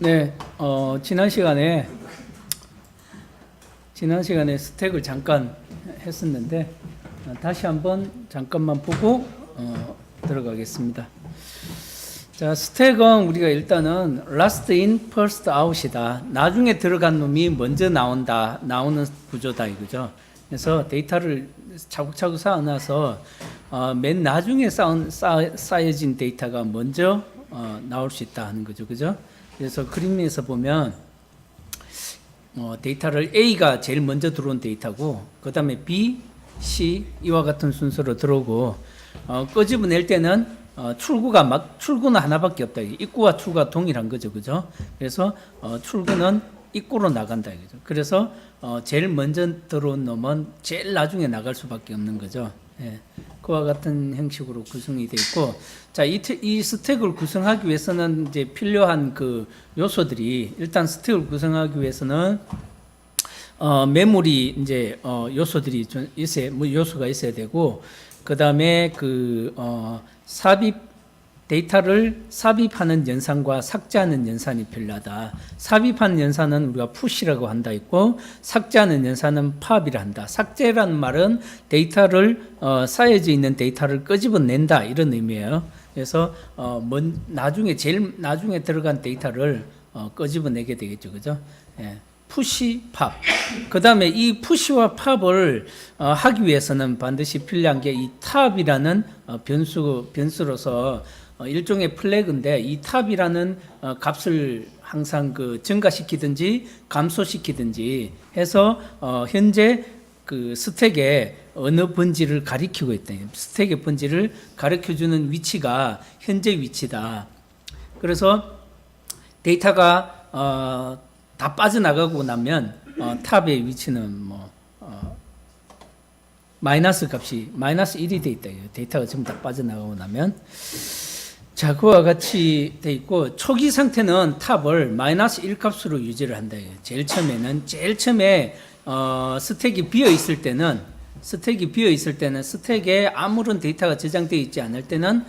네, 지난 시간에 스택을 잠깐 했었는데 다시 한번 잠깐만 보고 들어가겠습니다. 자, 스택은 우리가 일단은 last in, first out이다. 나중에 들어간 놈이 먼저 나오는 구조다 이거죠. 그래서 데이터를 차곡차곡 쌓아놔서 맨 나중에 쌓여진 데이터가 먼저 나올 수 있다 하는 거죠, 그죠? 그래서 그림에서 보면 데이터를 A가 제일 먼저 들어온 데이터고 그 다음에 B, C 이와 같은 순서로 들어오고 끄집어낼 때는 출구는 하나밖에 없다. 입구와 출구가 동일한 거죠, 그죠? 그래서 출구는 입구로 나간다 이거죠. 그래서 제일 먼저 들어온 놈은 제일 나중에 나갈 수밖에 없는 거죠. 예. 그와 같은 형식으로 구성이 되어 있고, 자, 이 스택을 구성하기 위해서는 이제 필요한 그 요소들이, 일단 스택을 구성하기 위해서는 메모리 이제 요소들이 좀 요소가 있어야 되고, 그 다음에 데이터를 삽입하는 연산과 삭제하는 연산이 필요하다. 삽입하는 연산은 우리가 푸시라고 한다 있고, 삭제하는 연산은 팝이라 한다. 삭제라는 말은 데이터를 쌓여져 있는 데이터를 끄집어낸다 이런 의미예요. 그래서 제일 나중에 들어간 데이터를 끄집어내게 되겠죠, 그죠? 예. 푸시, 팝. 그 다음에 이 푸시와 팝을 하기 위해서는 반드시 필요한 게 이 탑이라는 변수로서 일종의 플래그인데, 이 탑이라는 값을 항상 증가시키든지 감소시키든지 해서 현재 그 스택의 어느 번지를 가리키고 있다. 스택의 번지를 가리켜주는 위치가 현재 위치다. 그래서 데이터가 다 빠져나가고 나면 탑의 위치는 마이너스 값이 마이너스 1이 돼 있다. 데이터가 전부 다 빠져나가고 나면. 자, 그와 같이 돼 있고, 초기 상태는 탑을 마이너스 1 값으로 유지를 한다. 제일 처음에 스택이 비어 있을 때는 스택에 아무런 데이터가 저장되어 있지 않을 때는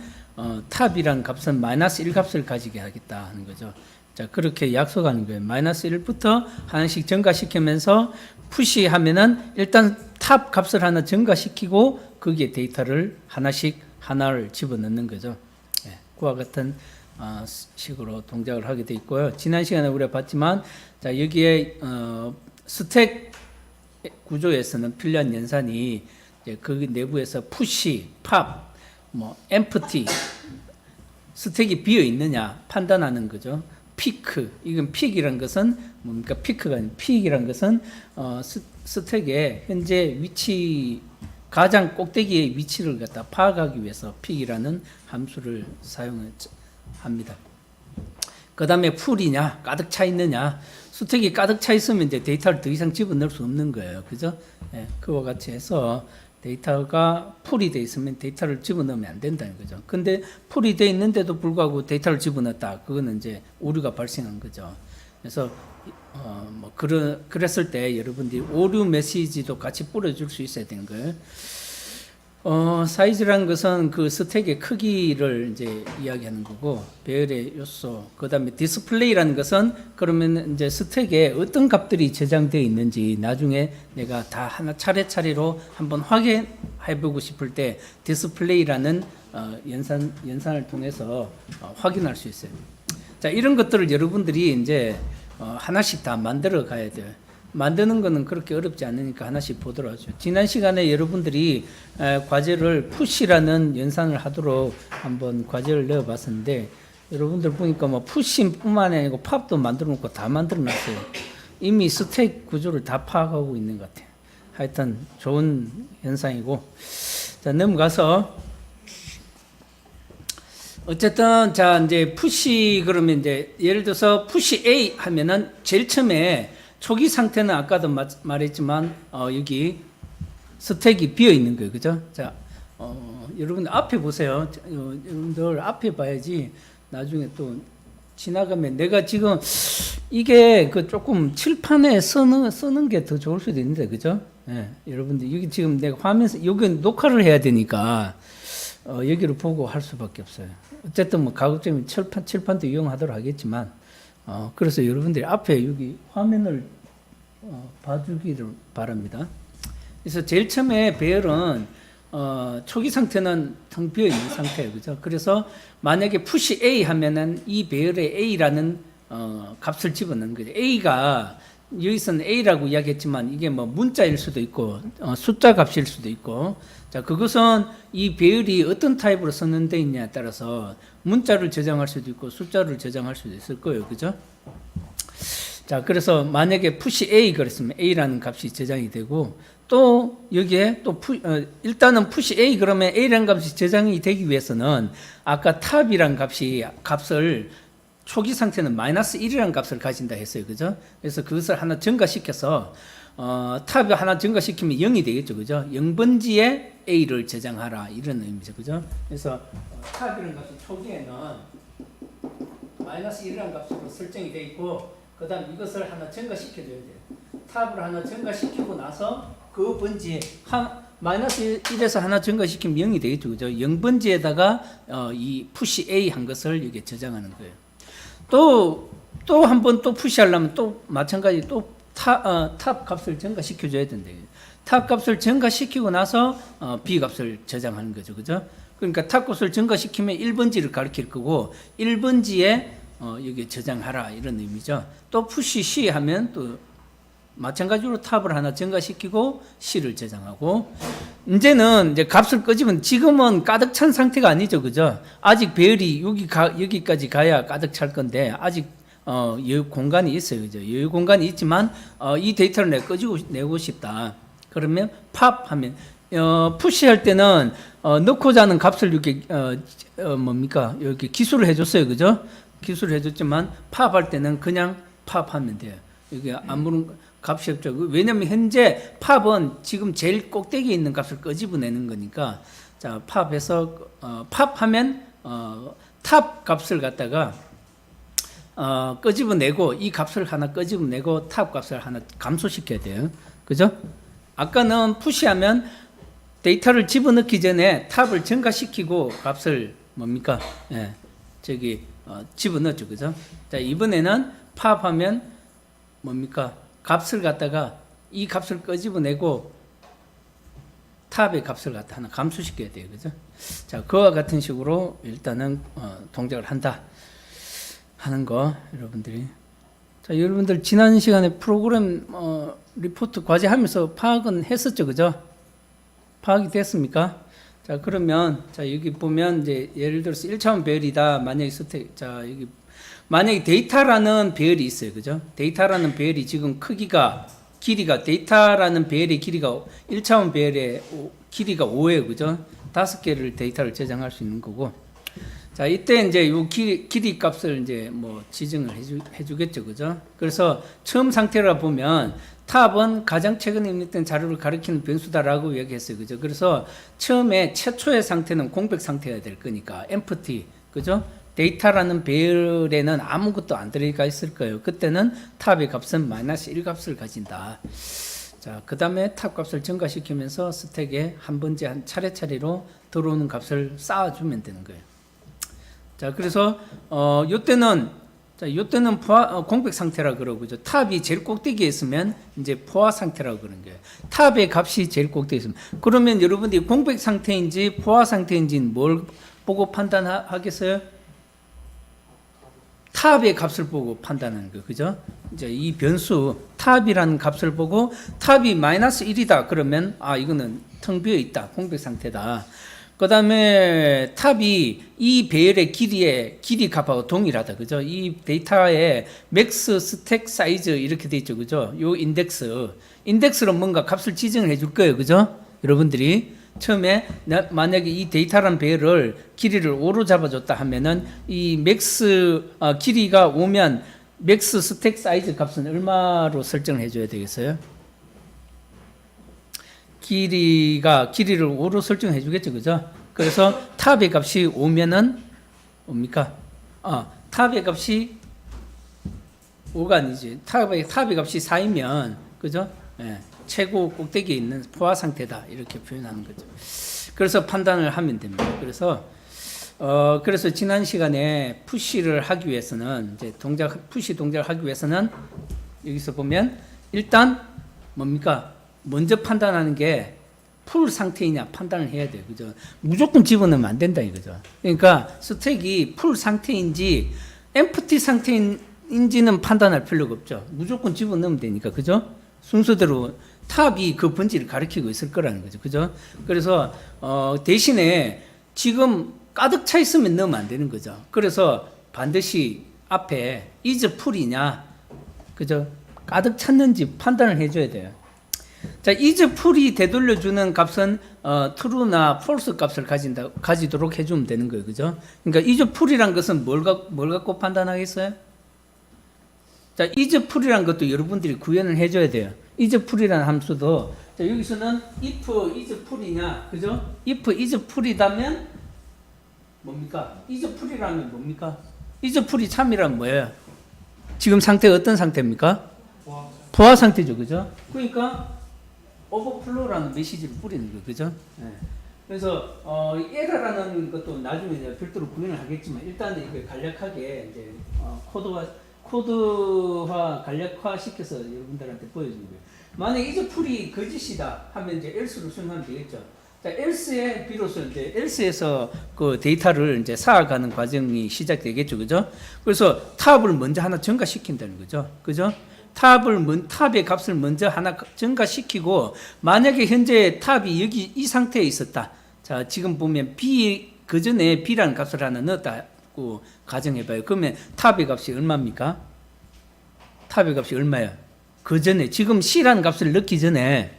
탑이라는 값은 마이너스 1 값을 가지게 하겠다 하는 거죠. 자, 그렇게 약속하는 거예요. 마이너스 1부터 하나씩 증가시키면서 푸시하면은 일단 탑 값을 하나 증가시키고 거기에 데이터를 하나를 집어넣는 거죠. 네, 그와 같은 식으로 동작을 하게 돼 있고요. 지난 시간에 우리가 봤지만, 자, 여기에 스택 구조에서는 필요한 연산이 그 내부에서 푸시, 팝, empty, 스택이 비어 있느냐 판단하는 거죠. 피크, 이건 픽이란 것은 뭡니까? 피크가 아니고 픽이란 것은 스택의 현재 위치, 가장 꼭대기의 위치를 갖다 파악하기 위해서 픽이라는 함수를 사용합니다. 그 다음에 풀이냐, 가득 차 있느냐. 스택이 가득 차 있으면 이제 데이터를 더 이상 집어넣을 수 없는 거예요. 그죠? 예, 그와 같이 해서 데이터가 풀이 돼 있으면 데이터를 집어넣으면 안 된다는 거죠. 근데 풀이 돼 있는데도 불구하고 데이터를 집어넣었다. 그거는 이제 오류가 발생한 거죠. 그래서 그랬을 때 여러분들이 오류 메시지도 같이 뿌려줄 수 있어야 되는 거예요. 사이즈라는 것은 그 스택의 크기를 이제 이야기하는 거고, 배열의 요소, 그 다음에 디스플레이라는 것은 그러면 이제 스택에 어떤 값들이 저장되어 있는지 나중에 내가 다 하나 차례차례로 한번 확인해보고 싶을 때 디스플레이라는 연산을 통해서 확인할 수 있어요. 자, 이런 것들을 여러분들이 이제 하나씩 다 만들어 가야 돼요. 만드는 거는 그렇게 어렵지 않으니까 하나씩 보도록 하죠. 지난 시간에 여러분들이 과제를 푸시라는 연산을 하도록 한번 과제를 내어봤었는데, 여러분들 보니까 푸시뿐만 아니고 팝도 만들어 놓고 다 만들어 놨어요. 이미 스택 구조를 다 파악하고 있는 것 같아요. 하여튼 좋은 현상이고, 자, 넘어가서 어쨌든 자, 이제 푸시, 그러면 이제 예를 들어서 푸시 A 하면은 제일 처음에 초기 상태는 아까도 말했지만 여기 스택이 비어 있는 거예요, 그죠? 자, 여러분들 앞에 보세요. 여러분들 앞에 봐야지 나중에 또 지나가면 내가 지금 이게 조금 칠판에 쓰는 게 더 좋을 수도 있는데, 그죠? 예, 여러분들 여기 지금 내가 화면에서 여기 녹화를 해야 되니까 여기를 보고 할 수밖에 없어요. 어쨌든 가급적이면 칠판도 이용하도록 하겠지만. 그래서 여러분들이 앞에 여기 화면을 봐주기를 바랍니다. 그래서 제일 처음에 배열은 초기 상태는 텅 비어 있는 상태예요, 그죠? 그래서 만약에 푸시 A 하면은 이 배열에 A라는 값을 집어넣는 거죠. A가 여기서는 A라고 이야기했지만 이게 뭐 문자일 수도 있고 숫자 값일 수도 있고, 자 그것은 이 배열이 어떤 타입으로 선언되어 있냐에 따라서 문자를 저장할 수도 있고 숫자를 저장할 수도 있을 거예요, 그죠? 자 그래서 만약에 푸시 A 그랬으면 A라는 값이 저장이 되고, 또 여기에 또 일단은 푸시 A 그러면 A라는 값이 저장이 되기 위해서는 아까 탑이란 값을 초기 상태는 마이너스 1이라는 값을 가진다 했어요, 그죠? 그래서 그것을 하나 증가시켜서 탑이 하나 증가시키면 0이 되겠죠, 그죠? 0번지에 A를 저장하라 이런 의미죠, 그죠? 그래서 탑이라는 값이 초기에는 마이너스 1이라는 값으로 설정이 되어 있고, 그 다음 이것을 하나 증가시켜줘야 돼요. 탑을 하나 증가시키고 나서 그 번지에 마이너스 1에서 하나 증가시키면 0이 되겠죠, 그죠? 0번지에다가 이 푸시 A 한 것을 여기에 저장하는 거예요. 또 한 번 또 푸시하려면 또 마찬가지 또 탑 값을 증가시켜줘야 된다. 탑 값을 증가시키고 나서 B 값을 저장하는 거죠, 그죠? 그러니까 탑 값을 증가시키면 1번지를 가리킬 거고 1번지에 여기 저장하라 이런 의미죠. 또 푸시 C 하면 또 마찬가지로 탑을 하나 증가시키고 C를 저장하고, 이제는 이제 값을 끄집은 지금은 가득 찬 상태가 아니죠, 그죠? 아직 배열이 여기까지 가야 가득 찰 건데 아직 여유 공간이 있어요, 그죠? 여유 공간이 있지만 이 데이터를 내가 내고 싶다. 그러면 팝 하면 푸시할 때는 넣고자 하는 값을 이렇게 뭡니까? 이렇게 기술을 해줬어요, 그죠? 기술을 해줬지만 팝할 때는 그냥 팝하면 돼요. 이게 아무런 값이 없죠. 왜냐면 현재 팝은 지금 제일 꼭대기에 있는 값을 끄집어내는 거니까, 자 팝에서 팝하면 탑 값을 갖다가 끄집어내고 이 값을 하나 끄집어내고 탑 값을 하나 감소시켜야 돼요, 그죠? 아까는 푸시하면 데이터를 집어넣기 전에 탑을 증가시키고 값을 뭡니까? 예, 저기 집어넣었죠, 그죠? 자 이번에는 팝하면 뭡니까? 값을 갖다가 이 값을 끄집어내고 탑의 값을 갖다 하나 감소시켜야 돼요, 그죠? 자 그와 같은 식으로 일단은 동작을 한다 하는 거 여러분들이, 자 여러분들 지난 시간에 프로그램 리포트 과제하면서 파악은 했었죠, 그죠? 파악이 됐습니까? 자 그러면 자 여기 보면 이제 예를 들어서 1차원 배열이다. 만약에 자 여기 만약에 데이터라는 배열이 있어요, 그죠? 데이터라는 배열이 지금 길이가 데이터라는 배열의 길이가 1차원 배열의 길이가 5예요, 그죠? 5개를 데이터를 저장할 수 있는 거고, 자 이때 이제 요 길이 값을 이제 뭐 지정을 해주겠죠, 그죠? 그래서 처음 상태라 보면 탑은 가장 최근에 입력된 자료를 가리키는 변수다라고 얘기했어요, 그죠? 그래서 처음에 최초의 상태는 공백 상태가 될 거니까 empty, 그죠? 데이터라는 배열에는 아무것도 안 들어가 있을 거예요. 그때는 탑의 값은 마이너스 1 값을 가진다. 자, 그 다음에 탑 값을 증가시키면서 스택에 한 번째 한 차례차례로 들어오는 값을 쌓아주면 되는 거예요. 자, 그래서 요때는 공백 상태라 그러고죠. 탑이 제일 꼭대기에 있으면 이제 포화 상태라고 그러는 거예요. 탑의 값이 제일 꼭대기에 있으면, 그러면 여러분들이 공백 상태인지 포화 상태인지는 뭘 보고 판단하겠어요? 탑의 값을 보고 판단하는 거, 그죠? 이제 이 변수 탑이라는 값을 보고 탑이 마이너스 1이다 그러면 이거는 텅 비어 있다, 공백 상태다. 그 다음에 탑이 이 배열의 길이 값하고 동일하다, 그죠? 이 데이터의 맥스 스택 사이즈 이렇게 돼 있죠, 그죠? 요 인덱스로 뭔가 값을 지정을 해줄 거예요, 그죠? 여러분들이 처음에 만약에 이 데이터란 배열을 길이를 5로 잡아줬다 하면은 이 맥스 길이가 5면 맥스 스택 사이즈 값은 얼마로 설정을 해줘야 되겠어요? 길이를 5로 설정해 주겠죠, 그죠? 그래서 탑의 값이 5면은 뭡니까? 탑의 값이 5가 아니지. 탑의 값이 4이면, 그죠? 예, 최고 꼭대기에 있는 포화 상태다 이렇게 표현하는 거죠. 그래서 판단을 하면 됩니다. 그래서 그래서 지난 시간에 푸시를 하기 위해서는 이제 푸시 동작을 하기 위해서는 여기서 보면 일단 뭡니까? 먼저 판단하는 게 풀 상태이냐 판단을 해야 돼요. 그죠? 무조건 집어넣으면 안 된다 이거죠. 그러니까 스택이 풀 상태인지 엠프티 상태인지는 판단할 필요가 없죠. 무조건 집어넣으면 되니까. 그죠? 순서대로 탑이 그 본질을 가리키고 있을 거라는 거죠. 그죠? 그래서 대신에 지금 가득 차 있으면 넣으면 안 되는 거죠. 그래서 반드시 앞에 is 풀이냐, 그죠? 가득 찼는지 판단을 해줘야 돼요. 자, is 풀이 되돌려주는 값은 true나 false 값을 가지도록 해주면 되는 거예요, 그죠? 그러니까 is 풀이란 것은 뭘 갖고 판단하겠어요? 자, is 풀이란 것도 여러분들이 구현을 해줘야 돼요. is 풀이라는 함수도 자, 여기서는 if is 풀이냐, 그죠? if is 풀이다면 뭡니까? is 풀이라면 뭡니까? is 풀이 참이라면 뭐예요? 지금 상태가 어떤 상태입니까? 부하 상태죠, 그죠? 그러니까 오버플로우라는 메시지를 뿌리는 거예요, 그죠? 네. 그래서 에러라는 것도 나중에 이제 별도로 구현을 하겠지만 일단은 이거 간략하게 이제 코드화 간략화 시켜서 여러분들한테 보여주는 거예요. 만약 이제 풀이 거짓이다 하면 이제 else로 수행하면 되겠죠. 자, else에 비로소 이제 else에서 그 데이터를 이제 쌓아가는 과정이 시작되겠죠, 그죠? 그래서 탑을 먼저 하나 증가시킨다는 거죠, 그죠? 탑의 값을 먼저 하나 증가시키고 만약에 현재 탑이 여기 이 상태에 있었다. 자, 지금 보면 B 그 전에 B라는 값을 하나 넣었다고 가정해봐요. 그러면 탑의 값이 얼마입니까? 탑의 값이 얼마예요? 그 전에 지금 C라는 값을 넣기 전에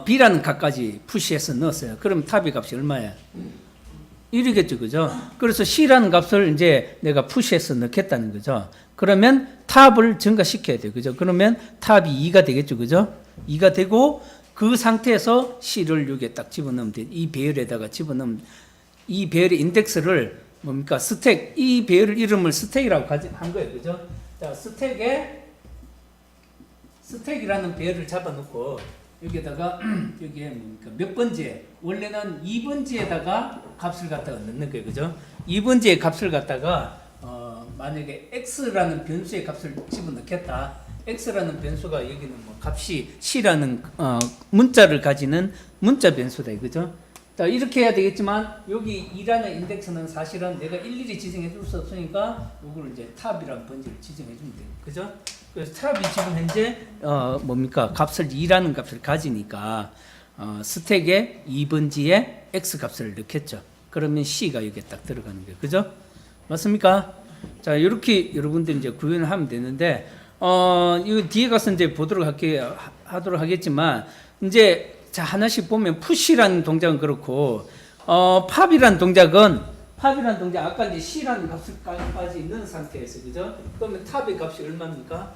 B라는 값까지 푸시해서 넣었어요. 그럼 탑의 값이 얼마예요? 1이겠죠, 그죠? 그래서 C라는 값을 이제 내가 푸시해서 넣겠다는 거죠. 그러면 탑을 증가시켜야 돼요, 그죠? 그러면 탑이 2가 되겠죠, 그죠? 2가 되고 그 상태에서 C를 여기에 딱 집어넣으면 돼. 이 배열에다가 집어넣으면 이 배열의 인덱스를 뭡니까? 스택, 이 배열 이름을 스택이라고 한 거예요, 그죠? 자, 스택이라는 배열을 잡아놓고 여기에다가 여기에 뭡니까? 몇 번째? 원래는 2번지에다가 값을 갖다가 넣는 거예요, 그죠? 2번지에 값을 갖다가 만약에 x라는 변수의 값을 집어넣겠다. x라는 변수가 여기는 뭐 값이 c라는 문자를 가지는 문자 변수다, 그죠? 자, 이렇게 해야 되겠지만 여기 2라는 인덱스는 사실은 내가 일일이 지정해 줄 수 없으니까 이걸 이제 탑이라는 번지를 지정해 주면 돼요, 그죠? 그래서 탑이 지금 현재 뭡니까? 값을 2라는 값을 가지니까 스택에 2번지에 x 값을 넣겠죠. 그러면 c가 여기에 딱 들어가는 거예요, 그죠? 맞습니까? 자, 이렇게 여러분들 이제 구현을 하면 되는데, 이거 뒤에 가서 이제 하도록 하겠지만, 이제, 자, 하나씩 보면, 푸시라는 동작은 그렇고, 팝이라는 동작, 아까 이제 C라는 값을까지 있는 상태에서, 그죠? 그러면 탑의 값이 얼마입니까?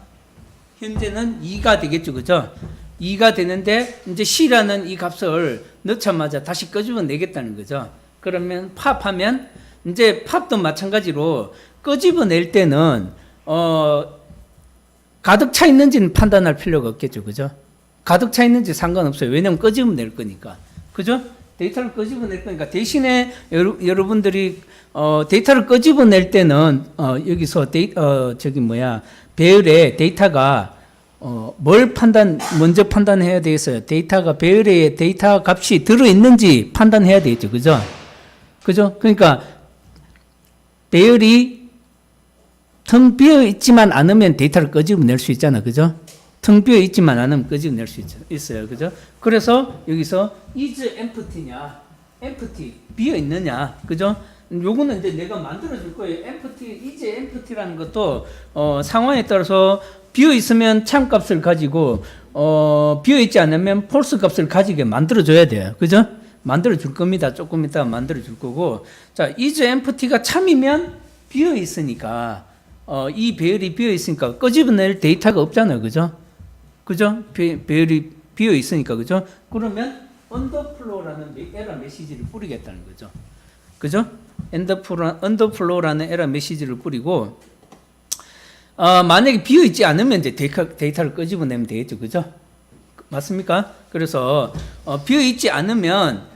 현재는 2가 되겠죠, 그죠? 2가 되는데, 이제 C라는 이 값을 넣자마자 다시 끄집어 내겠다는 거죠. 그러면 팝하면, 이제 팝도 마찬가지로 끄집어낼 때는 가득 차 있는지는 판단할 필요가 없겠죠, 그죠? 가득 차 있는지 상관없어요. 왜냐면 끄집어낼 거니까, 그죠? 데이터를 끄집어낼 거니까 대신에 여러분들이 데이터를 끄집어낼 때는 여기서 배열에 데이터가 뭘 먼저 판단해야 되겠어요? 데이터가 배열에 데이터 값이 들어 있는지 판단해야 되겠죠, 그죠? 그죠? 그러니까 배열이 텅 비어 있지만 않으면 데이터를 끄집어낼 수 있잖아, 그죠? 텅 비어 있지만 않으면 끄집어낼 수 있어요, 그죠? 그래서 여기서 is empty냐, empty 비어 있느냐, 그죠? 요거는 이제 내가 만들어 줄 거예요. is empty라는 것도 상황에 따라서 비어 있으면 참 값을 가지고 비어 있지 않으면 false 값을 가지게 만들어 줘야 돼요, 그죠? 만들어 줄 겁니다. 조금 이따 만들어 줄 거고. 자, is empty가 참이면 비어 있으니까 이 배열이 비어 있으니까 끄집어낼 데이터가 없잖아요, 그죠? 그죠? 배열이 비어 있으니까, 그죠? 그러면 underflow라는 에러 메시지를 뿌리겠다는 거죠, 그죠? underflow라는 에러 메시지를 뿌리고 만약에 비어 있지 않으면 이제 데이터를 끄집어내면 되겠죠, 그죠? 맞습니까? 그래서 비어 있지 않으면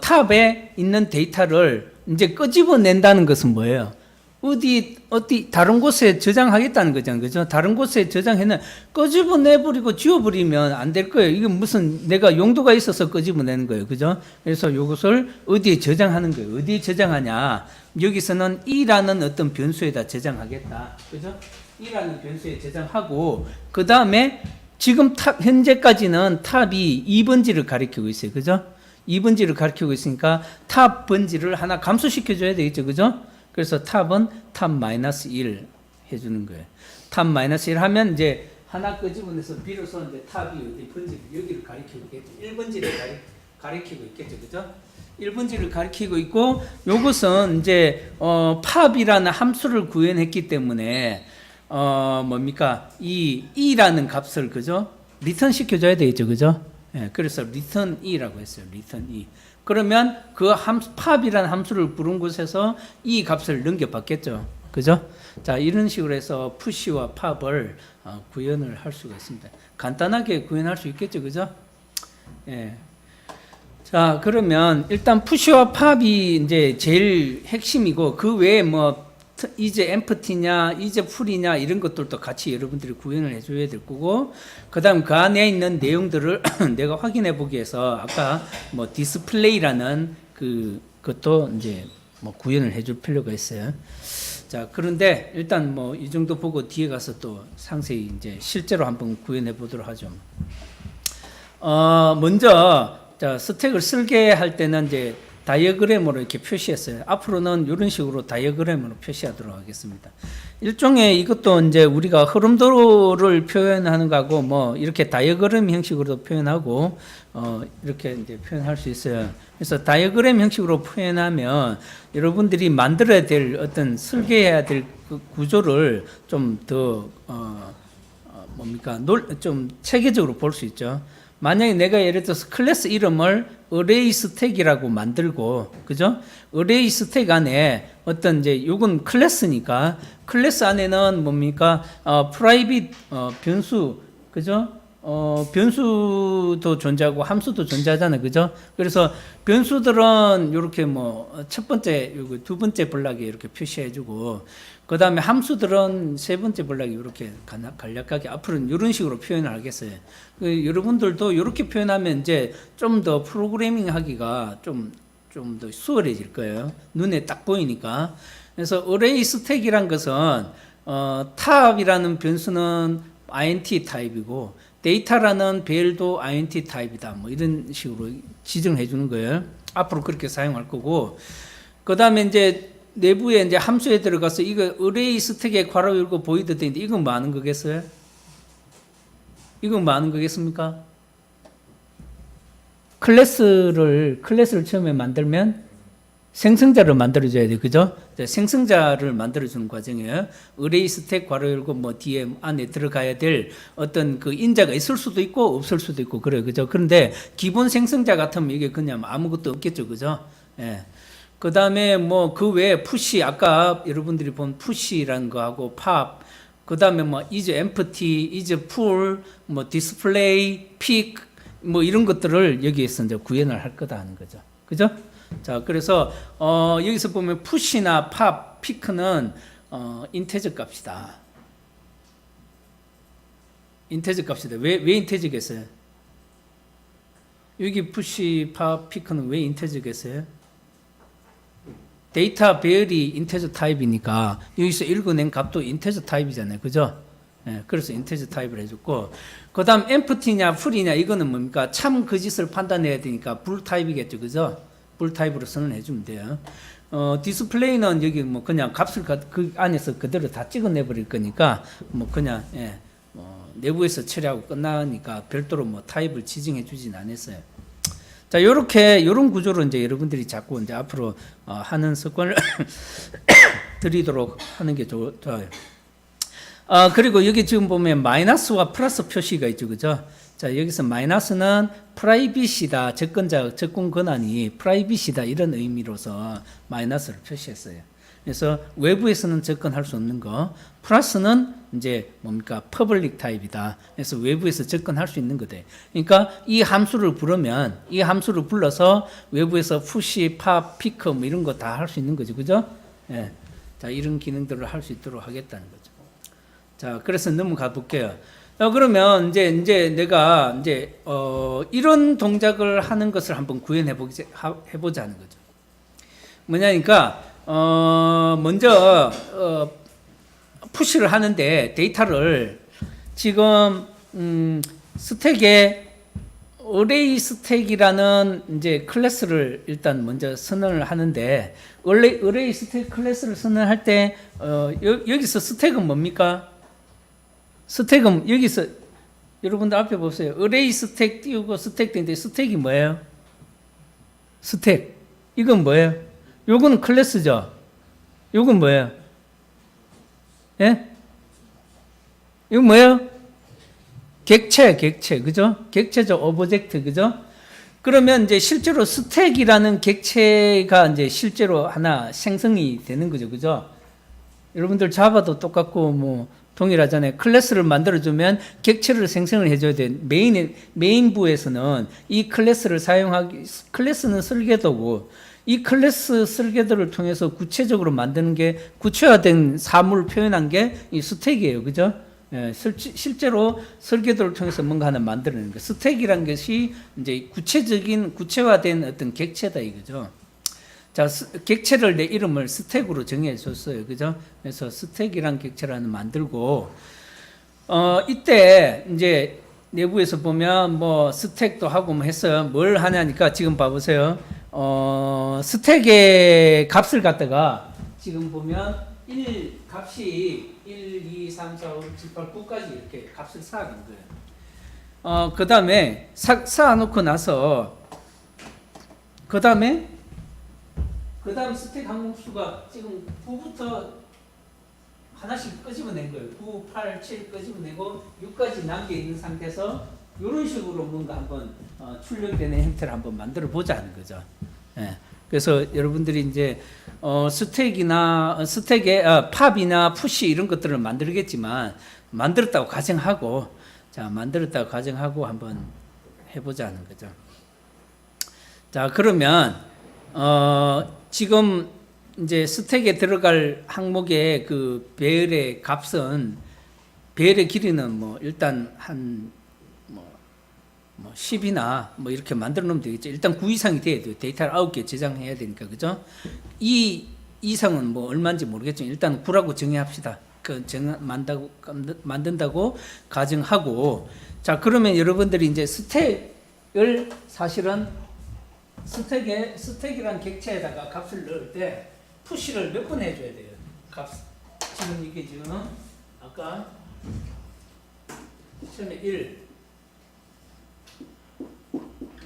탑에 있는 데이터를 이제 끄집어낸다는 것은 뭐예요? 어디 다른 곳에 저장하겠다는 거잖아요. 그죠? 다른 곳에 저장해는 끄집어내버리고 지워버리면 안 될 거예요. 이게 무슨 내가 용도가 있어서 끄집어내는 거예요. 그죠? 그래서 이것을 어디에 저장하는 거예요. 어디에 저장하냐? 여기서는 E라는 어떤 변수에다 저장하겠다. 그죠? E라는 변수에 저장하고, 그 다음에 지금 현재까지는 탑이 2번지를 가리키고 있어요. 그죠? 2번지를 가리키고 있으니까 탑 번지를 하나 감소시켜줘야 되겠죠. 그죠? 그래서 탑은 탑 마이너스 1 해주는 거예요. 탑 마이너스 1 하면 이제 하나 끄집어내서 비로소 이제 탑이 어디 번지 여기를 가리키고 있겠죠. 1번지를 가리키고 있겠죠. 그죠? 1번지를 가리키고 있고, 요것은 이제 팝이라는 함수를 구현했기 때문에 뭡니까? 이 E라는 값을, 그죠? 리턴 시켜줘야 되겠죠. 그죠? 예, 그래서 return e라고 했어요. return e. 그러면 그 팝이라는 함수를 부른 곳에서 이 값을 넘겨받겠죠. 그죠? 자, 이런 식으로 해서 푸시와 팝을 구현을 할 수가 있습니다. 간단하게 구현할 수 있겠죠. 그죠? 예. 자, 그러면 일단 푸시와 팝이 이제 제일 핵심이고, 그 외에 뭐 이제 엠프티냐 이제 풀이냐 이런 것들도 같이 여러분들이 구현을 해줘야 될 거고, 그 다음 그 안에 있는 내용들을 내가 확인해 보기 위해서 아까 뭐 디스플레이라는 그것도 이제 뭐 구현을 해줄 필요가 있어요. 자, 그런데 일단 뭐 이 정도 보고 뒤에 가서 또 상세히 이제 실제로 한번 구현해 보도록 하죠. 먼저 자, 스택을 설계할 때는 이제 다이어그램으로 이렇게 표시했어요. 앞으로는 이런 식으로 다이어그램으로 표시하도록 하겠습니다. 일종의 이것도 이제 우리가 흐름도를 표현하는 거하고 뭐 이렇게 다이어그램 형식으로도 표현하고 이렇게 이제 표현할 수 있어요. 그래서 다이어그램 형식으로 표현하면 여러분들이 만들어야 될 어떤 설계해야 될 그 구조를 좀 더 뭡니까? 좀 체계적으로 볼 수 있죠. 만약에 내가 예를 들어서 클래스 이름을 array stack이라고 만들고, 그죠? array stack 안에 어떤 이제 요건 클래스니까 클래스 안에는 뭡니까? private 변수, 그죠? 변수도 존재하고 함수도 존재하잖아요. 그죠? 그래서 변수들은 이렇게 뭐 첫 번째, 두 번째 블락에 이렇게 표시해주고, 그 다음에 함수들은 세 번째 블락에 이렇게 간략하게 앞으로는 이런 식으로 표현을 하겠어요. 여러분들도 이렇게 표현하면 이제 좀 더 프로그래밍 하기가 좀 더 수월해질 거예요. 눈에 딱 보이니까. 그래서 array stack이란 것은 탑이라는 변수는 int 타입이고 데이터라는 벨도 int 타입이다. 뭐 이런 식으로 지정해 주는 거예요. 앞으로 그렇게 사용할 거고, 그 다음에 이제 내부에 이제 함수에 들어가서 이거 array stack에 괄호 열고 보이드 되는데 이건 뭐 하는 거겠어요? 이건 뭐 하는 거겠습니까? 클래스를 처음에 만들면 생성자를 만들어줘야 돼. 그죠? 생성자를 만들어주는 과정이에요. array stack 괄호 열고 뭐 뒤에 안에 들어가야 될 어떤 그 인자가 있을 수도 있고 없을 수도 있고 그래요. 그죠? 그런데 기본 생성자 같으면 이게 그냥 아무것도 없겠죠. 그죠? 예. 그 다음에 뭐 그 외에 푸시, 아까 여러분들이 본 푸시라는 거하고 팝, 그 다음에 뭐 is empty, is full, 뭐 display, pick, 뭐 이런 것들을 여기에서 이제 구현을 할 거다 하는 거죠. 그죠? 자, 그래서 여기서 보면 푸시나 팝, 피크는 인테저 값이다. 인테저 값이다. 왜 인테저겠어요? 여기 푸시, 팝, 피크는 왜 인테저겠어요? 데이터 배열이 인테저 타입이니까 여기서 읽어낸 값도 인테저 타입이잖아요. 그죠? 예, 그래서 인테저 타입을 해줬고, 그 다음 empty냐 풀이냐 이거는 뭡니까? 참 거짓을 판단해야 되니까 불 타입이겠죠. 그죠? 불 타입으로 선언해 주면 돼요. 디스플레이는 여기 뭐 그냥 값을 그 안에서 그대로 다 찍어내 버릴 거니까 뭐 그냥 내부에서 처리하고 끝나니까 별도로 뭐 타입을 지정해 주진 않았어요. 자, 요런 구조로 이제 여러분들이 자꾸 이제 앞으로 하는 습관을 드리도록 하는 게 좋아요. 그리고 여기 지금 보면 마이너스와 플러스 표시가 있죠. 그죠? 자, 여기서 마이너스는 프라이빗이다. 접근 권한이 프라이빗이다. 이런 의미로서 마이너스를 표시했어요. 그래서 외부에서는 접근할 수 없는 거. 플러스는 이제 뭡니까? 퍼블릭 타입이다. 그래서 외부에서 접근할 수 있는 거대. 그러니까 이 함수를 부르면 이 함수를 불러서 외부에서 푸시, 팝, 피크 뭐 이런 거 다 할 수 있는 거죠. 그죠? 예. 자, 이런 기능들을 할 수 있도록 하겠다는 거죠. 자, 그래서 넘어가 볼게요. 그러면 이제 내가 이제 이런 동작을 하는 것을 한번 구현해 보자는 거죠. 뭐냐니까 먼저 푸시를 하는데 데이터를 지금 스택에 어레이 스택이라는 이제 클래스를 일단 먼저 선언을 하는데 어레이 스택 클래스를 선언할 때 여기서 스택은 뭡니까? 스택은 여기서 여러분들 앞에 보세요. 어레이 스택 띄우고 스택 되는데 스택이 뭐예요? 스택. 이건 뭐예요? 요거는 클래스죠. 요건 뭐예요? 예? 이건 뭐예요? 객체, 그죠? 객체죠, 오브젝트, 그죠? 그러면 이제 실제로 스택이라는 객체가 이제 실제로 하나 생성이 되는 거죠, 그죠? 여러분들 자바도 똑같고 뭐 동일하잖아요. 클래스를 만들어주면 객체를 생성을 해줘야 돼. 메인부에서는 이 클래스를 클래스는 설계도고 이 클래스 설계도를 통해서 구체적으로 만드는 게 구체화된 사물을 표현한 게 이 스택이에요. 그죠? 예, 실제로 설계도를 통해서 뭔가 하나 만들어내는 거. 스택이란 것이 이제 구체화된 어떤 객체다 이거죠. 자, 객체를 내 이름을 스택으로 정해줬어요. 그죠? 그래서 스택이란 객체를 하나 만들고, 이때 이제 내부에서 보면 뭐 스택도 하고 뭐 해서 뭘 하냐니까 지금 봐보세요. 스택의 값을 갖다가 지금 보면 1 값이 1, 2, 3, 4, 5, 6, 7, 8, 9까지 이렇게 값을 쌓아놓은 거예요. 그 다음에 쌓아놓고 나서 그 다음 스택 항목수가 지금 9부터 하나씩 끄집어낸 거예요. 9, 8, 7 끄집어내고 6까지 남겨있는 상태에서 이런 식으로 뭔가 한번 출력되는 형태를 한번 만들어 보자는 거죠. 예. 그래서 여러분들이 이제 스택의 팝이나 푸시 이런 것들을 만들겠지만 만들었다고 가정하고 한번 해보자는 거죠. 자, 그러면 지금 이제 스택에 들어갈 항목의 그 배열의 값은 배열의 길이는 뭐 일단 한 10이나 뭐 이렇게 만들어 놓으면 되겠죠. 일단 9 이상이 돼야 돼요. 데이터를 9개 저장해야 되니까. 그죠? 이 이상은 뭐 얼마인지 모르겠지만 일단 9라고 정의합시다. 만든다고 가정하고. 자, 그러면 여러분들이 이제 스택을 사실은 스택이란 객체에다가 값을 넣을 때 푸시를 몇 번 해줘야 돼요. 지금 이게 지금 아까 처음에 1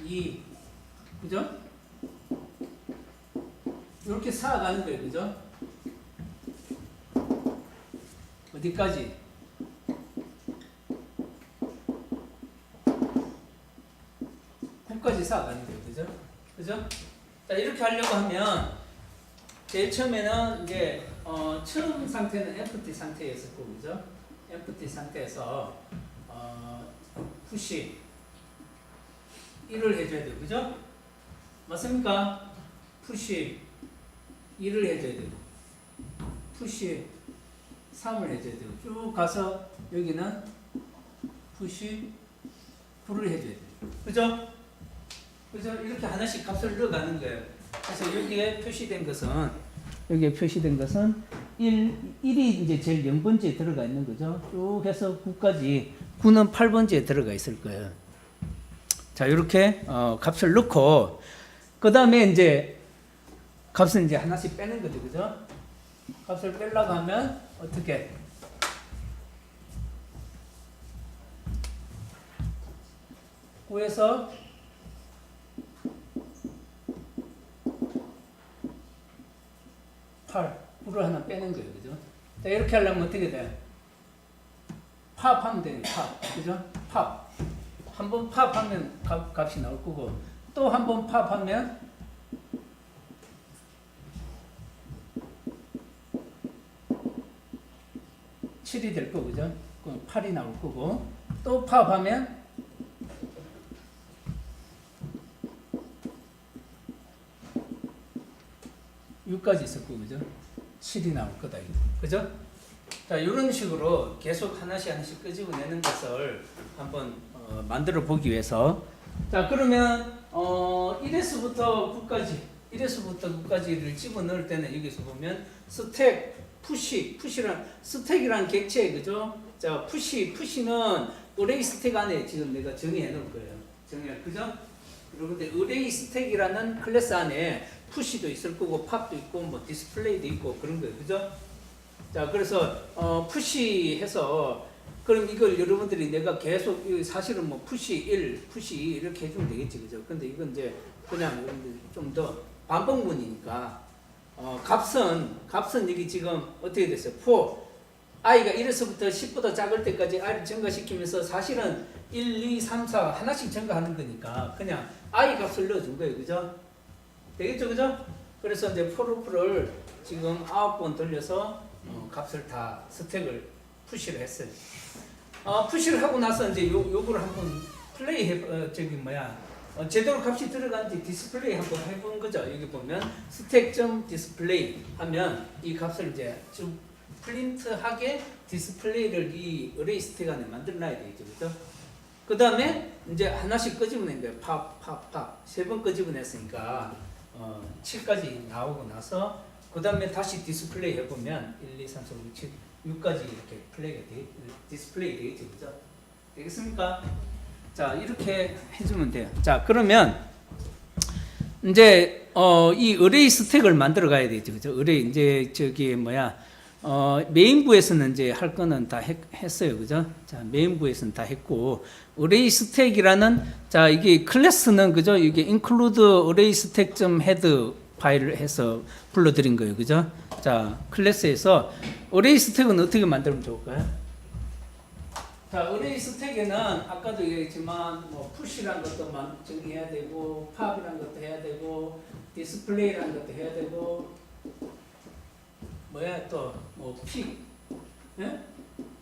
2 그죠? 이렇게 쌓아가는 거예요. 그죠? 어디까지? 까지 쌓아가는 거예요. 그죠? 그죠? 자, 이렇게 하려고 하면 제일 처음에는 이제 처음 상태는 empty 상태였었고, 그죠? empty 상태에서 푸시 1을 해줘야 돼요. 그죠? 맞습니까? 푸시 1을 해줘야 돼요. 푸시 3을 해줘야 돼요. 쭉 가서 여기는 푸시 9를 해줘야 돼요. 그죠? 그죠? 이렇게 하나씩 값을 넣어가는 거예요. 그래서 여기에 표시된 것은 1이 이제 제일 0번째에 들어가 있는 거죠. 쭉 해서 9까지 9는 8번째에 들어가 있을 거예요. 자, 이렇게 값을 넣고 그 다음에 이제 값을 이제 하나씩 빼는 거죠. 그죠? 값을 빼려고 하면 어떻게? 구에서 구를 하나 빼는 거예요. 그죠? 자, 이렇게 하려면 어떻게 돼요? 팝하면 돼요. 팝. 그죠? 팝. 한 번 팝하면 값이 나올 거고, 또 한 번 팝하면 7이 될 거고, 그죠? 그럼 8이 나올 거고, 또 파업하면 6까지 있을 거고, 그죠? 7이 나올 거다, 그죠? 자, 이런 식으로 계속 하나씩 끄집어내는 것을 한번 만들어 보기 위해서, 자, 그러면 1에서부터 9까지를 집어넣을 때는 여기서 보면 스택, 푸시란 스택이란 객체, 그죠? 자, 푸시는 어레이 스택 안에 지금 내가 정의해 놓을 거예요. 그죠? 그리고 근데 어레이 스택이라는 클래스 안에 푸시도 있을 거고 팝도 있고 뭐 디스플레이도 있고 그런 거예요. 그죠? 자, 그래서 푸시해서 그럼 이걸 여러분들이 내가 계속 사실은 뭐 푸시 1, 푸시 2 이렇게 해주면 되겠지, 그죠? 근데 이건 이제 그냥 여러분들 좀 더 반복문이니까 값은 여기 지금 어떻게 됐어요? 4 i가 1에서부터 10보다 작을 때까지 i를 증가시키면서 사실은 1, 2, 3, 4 하나씩 증가하는 거니까 그냥 i 값을 넣어준 거예요, 그죠? 되겠죠, 그죠? 그래서 이제 for 지금 9번 돌려서 값을 다 스택을 푸시를 했어요. 푸시를 하고 나서 이제 요거를 한번 플레이 제대로 값이 들어간지 디스플레이 한번 해본 거죠. 여기 보면 스택.디스플레이 하면 이 값을 이제 좀 프린트하게 디스플레이를 이 어레이 스택 안에 만들어놔야 되겠죠, 그죠? 그 다음에 이제 하나씩 끄집어낸 거예요. 팝. 3번 끄집어냈으니까 7까지 나오고 나서 그 다음에 다시 디스플레이 해보면 1, 2, 3, 4, 5, 7, 6까지 이렇게 플레이가 디스플레이 되겠죠, 그죠? 되겠습니까? 자, 이렇게 해주면 돼요. 자, 그러면 이제 이 어레이 스택을 만들어 가야 되죠, 그죠? 어레이 이제 메인부에서는 이제 할 거는 다 했어요, 그죠? 자, 메인부에서는 다 했고 어레이 스택이라는 자 이게 클래스는 그죠? 이게 include array stack.head 파일을 해서 불러드린 거예요, 그죠? 자, 클래스에서 어레이 스택은 어떻게 만들면 좋을까요? 자, 어레이 스택에는 아까도 얘기했지만 뭐 푸시라는 것도 정의해야 되고 팝이라는 것도 해야 되고 디스플레이라는 것도 해야 되고 또뭐 픽, 예?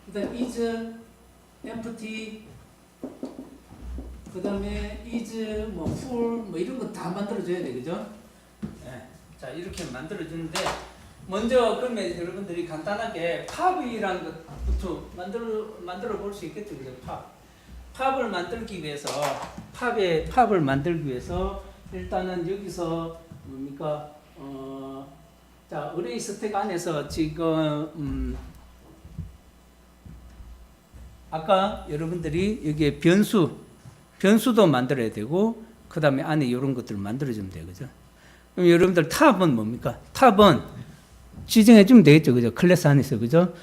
그다음 is, empty, 그다음에 is 뭐 full 뭐 이런 거 다 만들어줘야 돼, 그죠? 예. 자, 이렇게 만들어주는데 먼저 그러면 여러분들이 간단하게 팝이라는 것부터 만들어 볼 수 있겠죠, 그죠? 팝을 만들기 위해서 팝을 만들기 위해서 일단은 여기서 뭡니까? 자, 어레이 스택 안에서 지금 아까 여러분들이 여기에 변수도 만들어야 되고 그 다음에 안에 이런 것들을 만들어주면 돼요, 그죠? 그럼 여러분들 탑은 뭡니까? 탑은 지정해주면 되겠죠, 그죠? 클래스 안에서, 그죠?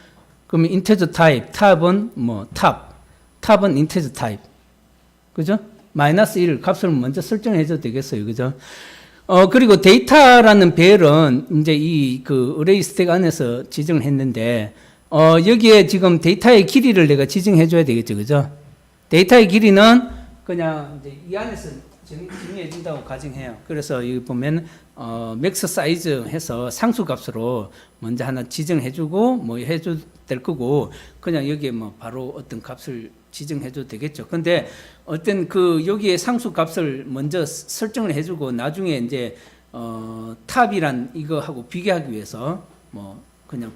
그러면 integer type, 탑은 뭐 탑은 integer type, 그죠? -1 값을 먼저 설정해줘도 되겠어요, 그죠? 그리고 데이터라는 배열은 이제 그 어레이 스택 안에서 지정을 했는데, 여기에 지금 데이터의 길이를 내가 지정해줘야 되겠죠, 그죠? 데이터의 길이는 그냥 이제 이 안에서 정의해준다고 가정해요. 그래서 여기 보면, 맥스 사이즈 해서 상수 값으로 먼저 하나 지정해주고, 뭐 해줘도 될 거고, 그냥 여기에 뭐 바로 어떤 값을 지정해줘도 되겠죠. 근데 어떤 여기에 상수 값을 먼저 설정을 해주고 나중에 이제 탑이란 이거하고 비교하기 위해서 뭐 그냥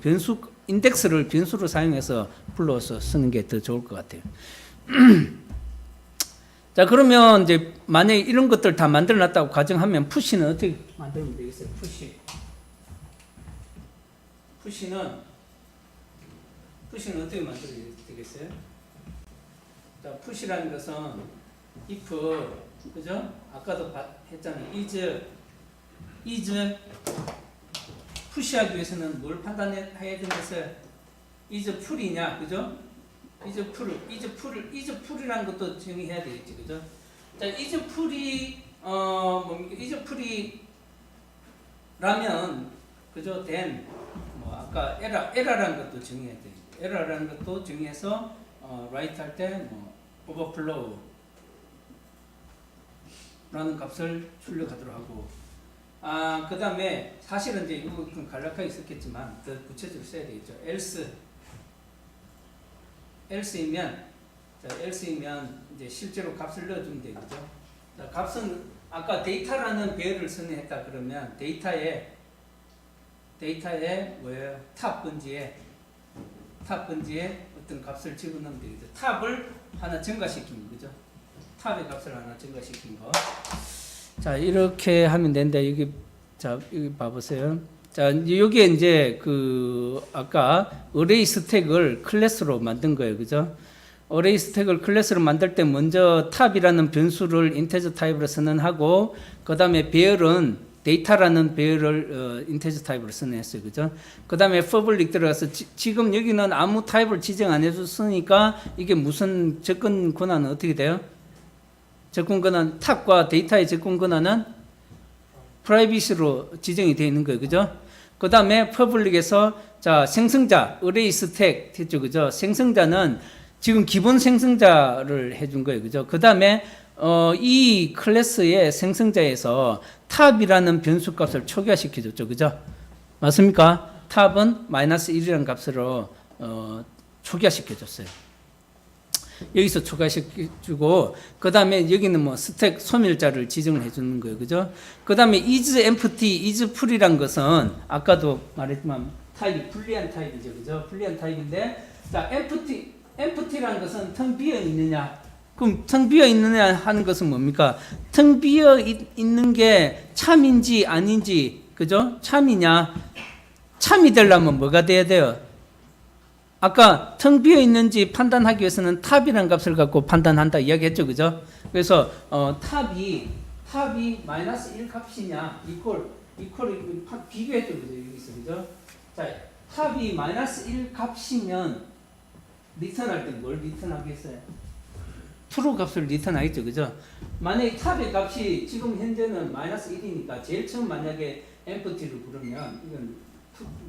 인덱스를 변수로 사용해서 불러서 쓰는 게 더 좋을 것 같아요. 자, 그러면 이제 만약에 이런 것들 다 만들어 놨다고 가정하면 푸시는 어떻게 만들면 되겠어요? 푸시는 어떻게 만들어야 되겠어요? 자, 푸시라는 것은 if, 그죠? 아까도 했잖아요. is 푸시하기 위해서는 뭘 판단해야 되겠어요? is full이냐, 그죠? is full이라는 것도 정의해야 되겠지, 그죠? 자, is full이 뭡니까? is full이라면, 그죠? then 뭐 아까 error라는 것도 정의해야 되겠죠. error라는 것도 정의해서 write 할 때 뭐 overflow 라는 값을 출력하도록 하고, 그 다음에 사실은 이제 이거 좀 간략하게 썼겠지만 더 구체적으로 써야 되겠죠. else else이면 이제 실제로 값을 넣어주면 되겠죠. 자, 값은 아까 데이터라는 배열을 선택했다 그러면 데이터에 뭐예요? 탑 번지에 어떤 값을 집어넣으면 되겠죠. 탑을 하나 증가시킨 거죠. 탑의 값을 하나 증가시킨 거. 자, 이렇게 하면 되는데 여기 봐보세요. 자, 여기에 이제 아까 어레이 스택을 클래스로 만든 거예요. 그죠? 어레이 스택을 클래스로 만들 때 먼저 탑이라는 변수를 인테저 타입으로 선언하고 그 다음에 배열은 데이터라는 배열을 인테저 타입으로 선언했어요. 그죠? 그 다음에 퍼블릭 들어가서 지금 여기는 아무 타입을 지정 안 해줬으니까 이게 무슨 접근 권한은 어떻게 돼요? 접근 권한 탑과 데이터의 접근 권한은 프라이빗으로 지정이 되어 있는 거예요. 그죠? 그 다음에 퍼블릭에서 자, 생성자, 어레이 스택 했죠. 그죠? 생성자는 지금 기본 생성자를 해준 거예요. 그죠? 그 다음에 이 클래스의 생성자에서 탑이라는 변수 값을 초기화시켜줬죠. 그죠? 맞습니까? 탑은 -1이라는 값으로 초기화시켜줬어요. 여기서 초기화시켜주고 그 다음에 여기는 뭐 스택 소멸자를 지정을 해주는 거예요. 그죠? 그 다음에 is empty, is full이란 것은 아까도 말했지만 타입이 불리한 타입이죠. 그죠? 불리한 타입인데 자, empty라는 것은 텅 비어 있느냐? 그럼 텅 비어 있느냐 하는 것은 뭡니까? 텅 비어 있는 게 참인지 아닌지, 그죠? 참이냐? 참이 되려면 뭐가 돼야 돼요? 아까 텅 비어 있는지 판단하기 위해서는 탑이라는 값을 갖고 판단한다 이야기했죠. 그죠? 그래서 탑이 -1 값이냐 이퀄 비교했죠. 그죠? 여기서. 그죠? 자, 탑이 -1 값이면 리턴할 때 뭘 리턴하겠어요? true 값을 리턴하겠죠. 그죠? 만약에 탑의 값이 지금 현재는 -1이니까 제일 처음 만약에 empty를 부르면 이건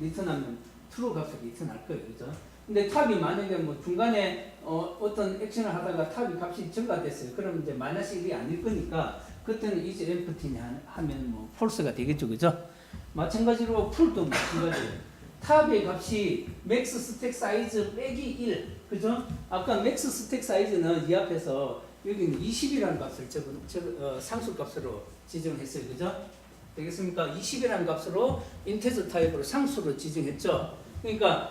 리턴하면 true 값을 리턴할 거예요. 그죠? 근데 탑이 만약에 뭐 중간에 어떤 액션을 하다가 탑이 값이 증가됐어요. 그러면 이제 -1이 아닐 거니까 그때는 is empty냐 하면 뭐 false가 되겠죠. 그죠? 마찬가지로 풀도 마찬가지예요. 탑의 값이 맥스 스택 사이즈 빼기 1, 그죠? 아까 맥스 스택 사이즈는 이 앞에서 여기는 20이라는 값을 상수 값으로 지정했어요. 그죠? 되겠습니까? 20이라는 값으로 인테저 타입으로 상수로 지정했죠. 그러니까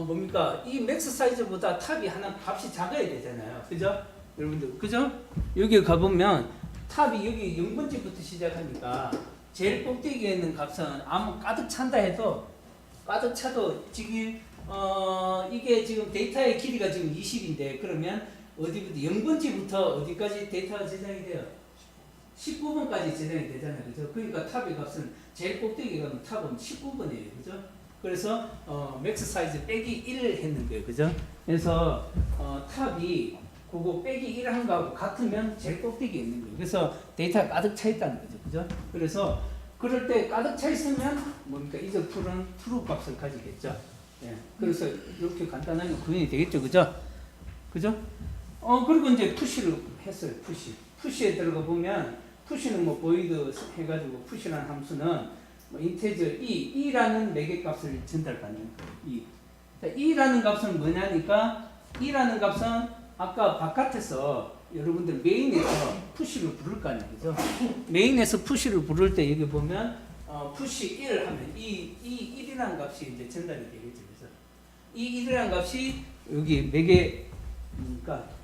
뭡니까? 이 맥스 사이즈보다 탑이 하나 값이 작아야 되잖아요. 그죠? 여러분들, 그죠? 여기 가보면 탑이 여기 0번째부터 시작하니까 제일 꼭대기에 있는 값은 아무 가득 찬다 해도 가득 차도 지금 이게 지금 데이터의 길이가 지금 20인데 그러면 어디부터 0번째부터 어디까지 데이터가 저장이 돼요? 19번까지 저장이 되잖아요. 그죠? 그러니까 탑의 값은 제일 꼭대기 가면 탑은 19번이에요. 그죠? 그래서 맥스 사이즈 빼기 1을 했는 거예요. 그죠? 그래서 탑이 그거 빼기 1 한 거하고 같으면 제일 꼭대기에 있는 거예요. 그래서 데이터가 가득 차 있다는 거죠. 그죠? 그래서 그럴 때 가득 차 있으면 뭡니까? 이제 풀은 true 값을 가지겠죠. 예. 그래서 이렇게 간단하게 구현이 되겠죠. 그죠? 그죠? 그리고 이제 푸시를 했어요. 푸시에 들어가 보면 푸시는 뭐 void 해가지고 푸시라는 함수는 뭐 인테저 e라는 매개 값을 전달받는 거예요. e라는 값은 뭐냐니까 e라는 값은 아까 바깥에서 여러분들 메인에서 푸시를 부를 거 아니에요. 그죠? 메인에서 푸시를 부를 때 여기 보면 푸시 1 하면 이 1이라는 값이 이제 전달이 되겠죠. 그래서 이 1이라는 값이 여기 매개니까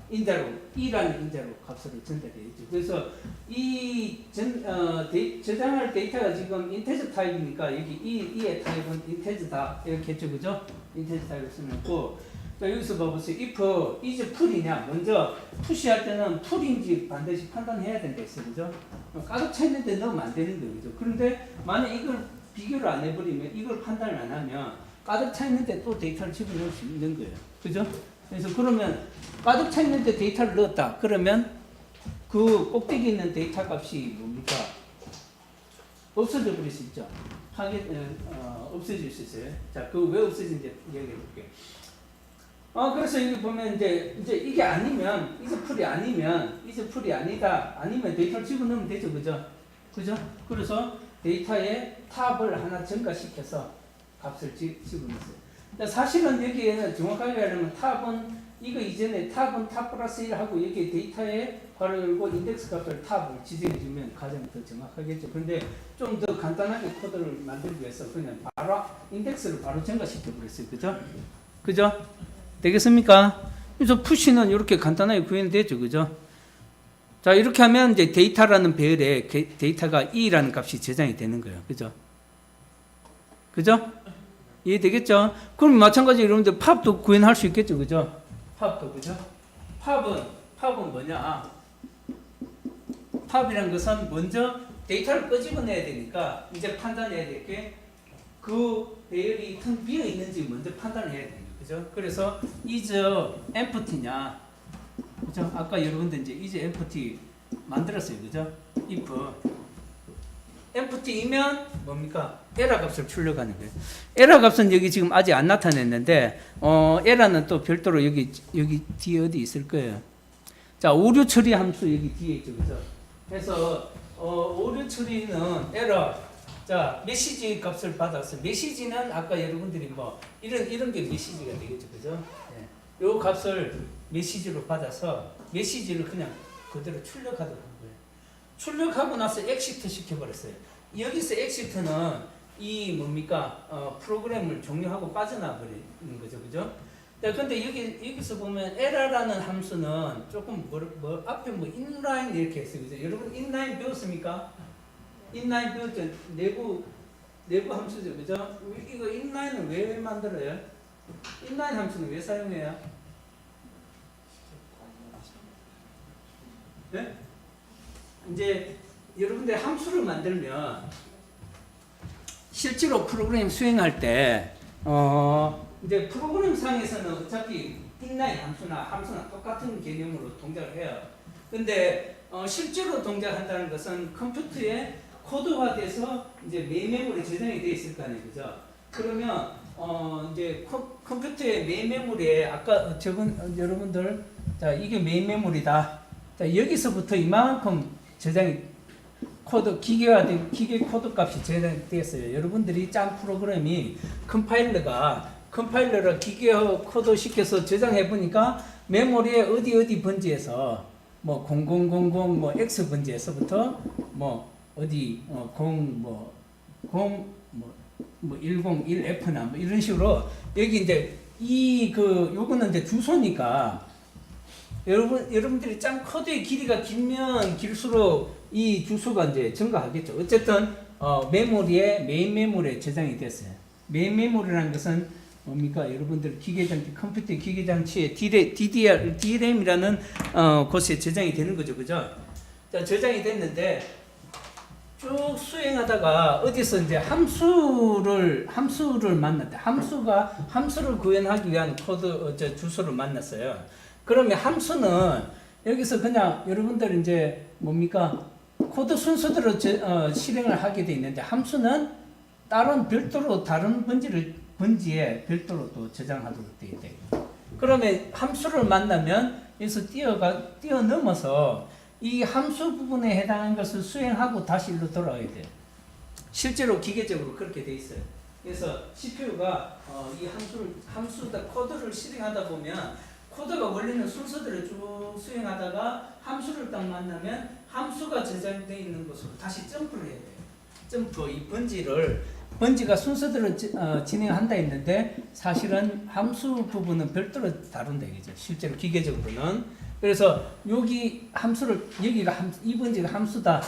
인자로 e라는 인자로 값으로 전달되겠죠. 그래서 이 저장할 데이터가 지금 인테저 타입이니까 여기 이의 타입은 인테저다 이렇게 했죠. 그죠? 인테저 타입을 써놓고 자, 여기서 봐보세요. if is full이냐 먼저 푸시할 때는 full인지 반드시 판단해야 된다 했어요. 그죠? 가득 차 있는데 넣으면 안 되는 거예요. 그죠? 그런데 만약 이걸 비교를 안 해버리면 이걸 판단을 안 하면 가득 차 있는데 또 데이터를 집어넣을 수 있는 거예요. 그죠? 그래서 그러면 가득 차 있는데 데이터를 넣었다. 그러면 그 꼭대기 있는 데이터 값이 뭡니까? 없어져 버릴 수 있죠. 없어질 수 있어요. 자, 그 왜 없어진지 이야기해 볼게요. 그래서 여기 보면 이제 이게 아니면, 이제 풀이 아니다. 아니면 데이터를 집어넣으면 되죠. 그죠? 그죠? 그래서 데이터에 탑을 하나 증가시켜서 값을 집어넣었어요. 사실은 여기에는 정확하게 하려면 탑은 이거 이전에 탑은 탑 플러스 1하고 여기 데이터에 괄호 열고 인덱스 값을 탑을 지정해주면 가장 더 정확하겠죠. 그런데 좀 더 간단하게 코드를 만들기 위해서 그냥 바로 인덱스를 바로 증가시켜 버렸어요. 그죠? 그죠? 되겠습니까? 그래서 푸시는 이렇게 간단하게 구현이 되죠. 그죠? 자, 이렇게 하면 이제 데이터라는 배열에 데이터가 E라는 값이 저장이 되는 거예요. 그죠? 그죠? 이해되겠죠? 그럼 마찬가지로 여러분들 팝도 구현할 수 있겠죠. 그죠? 팝도, 그죠? 팝은 뭐냐? 팝이라는 것은 먼저 데이터를 끄집어내야 되니까 이제 판단해야 될 게 그 배열이 텅 비어 있는지 먼저 판단을 해야 됩니다. 그죠? 그래서 is empty냐? 그죠? 아까 여러분들 이제 is empty 만들었어요. 그죠? if empty이면 뭡니까? 에러 값을 출력하는 거예요. 에러 값은 여기 지금 아직 안 나타냈는데 에러는 또 별도로 여기 뒤에 어디 있을 거예요. 자, 오류 처리 함수 여기 뒤에 있죠. 그죠? 그래서 오류 처리는 에러. 자, 메시지 값을 받았어요. 메시지는 아까 여러분들이 뭐 이런 게 메시지가 되겠죠. 그죠? 네. 요 값을 메시지로 받아서 메시지를 그냥 그대로 출력하도록 한 거예요. 출력하고 나서 엑시트 시켜버렸어요. 여기서 엑시트는 이 뭡니까? 프로그램을 종료하고 빠져나와 버리는 거죠. 그죠? 네, 근데 여기서 보면 에러라는 함수는 조금 앞에 뭐 인라인 이렇게 했어요. 그죠? 여러분 인라인 배웠습니까? 인라인 배웠죠? 내부 함수죠. 그죠? 이거 인라인을 왜 만들어요? 인라인 함수는 왜 사용해요? 네? 이제 여러분들 함수를 만들면 실제로 프로그램 수행할 때 이제 프로그램 상에서는 어차피 인라인 함수나 똑같은 개념으로 동작을 해요. 근데 실제로 동작한다는 것은 컴퓨터에 코드화돼서 이제 메인 메모리 저장이 되어 있을 거 아니에요. 그죠? 그러면 이제 컴퓨터의 메인 메모리에 아까 여러분들 자, 이게 메인 메모리다. 자, 여기서부터 이만큼 저장이 기계 코드 값이 저장되었어요. 여러분들이 짠 프로그램이 컴파일러가 기계 코드 시켜서 저장해 보니까 메모리에 어디 번지에서 뭐 0000 뭐 X 번지에서부터 뭐 어디 101F나 뭐 이런 식으로 여기 이제 요거는 이제 주소니까 여러분들이 짠 코드의 길이가 길면 길수록 이 주소가 이제 증가하겠죠. 어쨌든 메인 메모리에 저장이 됐어요. 메인 메모리라는 것은 뭡니까? 여러분들 컴퓨터 기계장치에 DRAM이라는 곳에 저장이 되는 거죠. 그죠? 자, 저장이 됐는데 쭉 수행하다가 어디서 이제 함수를 만났대. 함수를 구현하기 위한 주소를 만났어요. 그러면 함수는 여기서 그냥 여러분들 이제 뭡니까? 코드 순서대로 실행을 하게 돼 있는데 함수는 별도로 다른 번지에 별도로 또 저장하도록 되어 있대요. 그러면 함수를 만나면 여기서 뛰어넘어서 이 함수 부분에 해당하는 것을 수행하고 다시 일로 돌아와야 돼요. 실제로 기계적으로 그렇게 돼 있어요. 그래서 CPU가 이 함수다 코드를 실행하다 보면 코드가 원래는 순서대로 쭉 수행하다가 함수를 딱 만나면 함수가 저장되어 있는 곳으로 다시 점프를 해야 돼요. 이 번지가 순서대로 진행한다 했는데 사실은 함수 부분은 별도로 다룬다 이거죠. 실제로 기계적으로는. 그래서 이 번지가 함수다.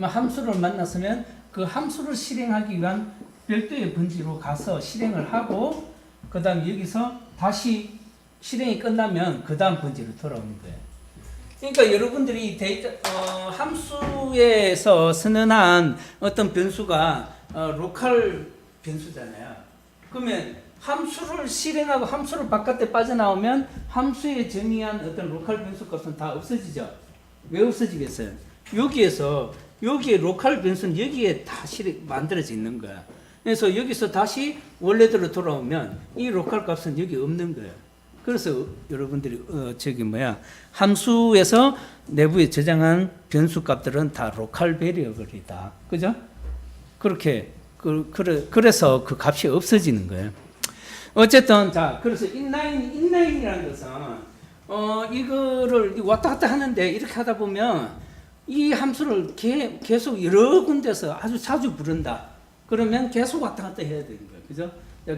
함수를 만났으면 그 함수를 실행하기 위한 별도의 번지로 가서 실행을 하고 그 다음 여기서 다시 실행이 끝나면 그 다음 번지로 돌아오는 거예요. 그러니까 여러분들이 함수에서 선언한 어떤 변수가 로컬 변수잖아요. 그러면 함수를 실행하고 함수를 바깥에 빠져나오면 함수에 정의한 어떤 로컬 변수 값은 다 없어지죠. 왜 없어지겠어요? 여기에 로컬 변수는 여기에 다 만들어져 있는 거야. 그래서 여기서 다시 원래대로 돌아오면 이 로컬 값은 여기 없는 거예요. 그래서 여러분들이 함수에서 내부에 저장한 변수 값들은 다 로컬 베리어블이다. 그죠? 그래서 그 값이 없어지는 거예요. 어쨌든 자 그래서 인라인이라는 것은 이거를 왔다 갔다 하는데 이렇게 하다 보면 이 함수를 계속 여러 군데서 아주 자주 부른다. 그러면 계속 왔다 갔다 해야 되는 거예요. 그죠?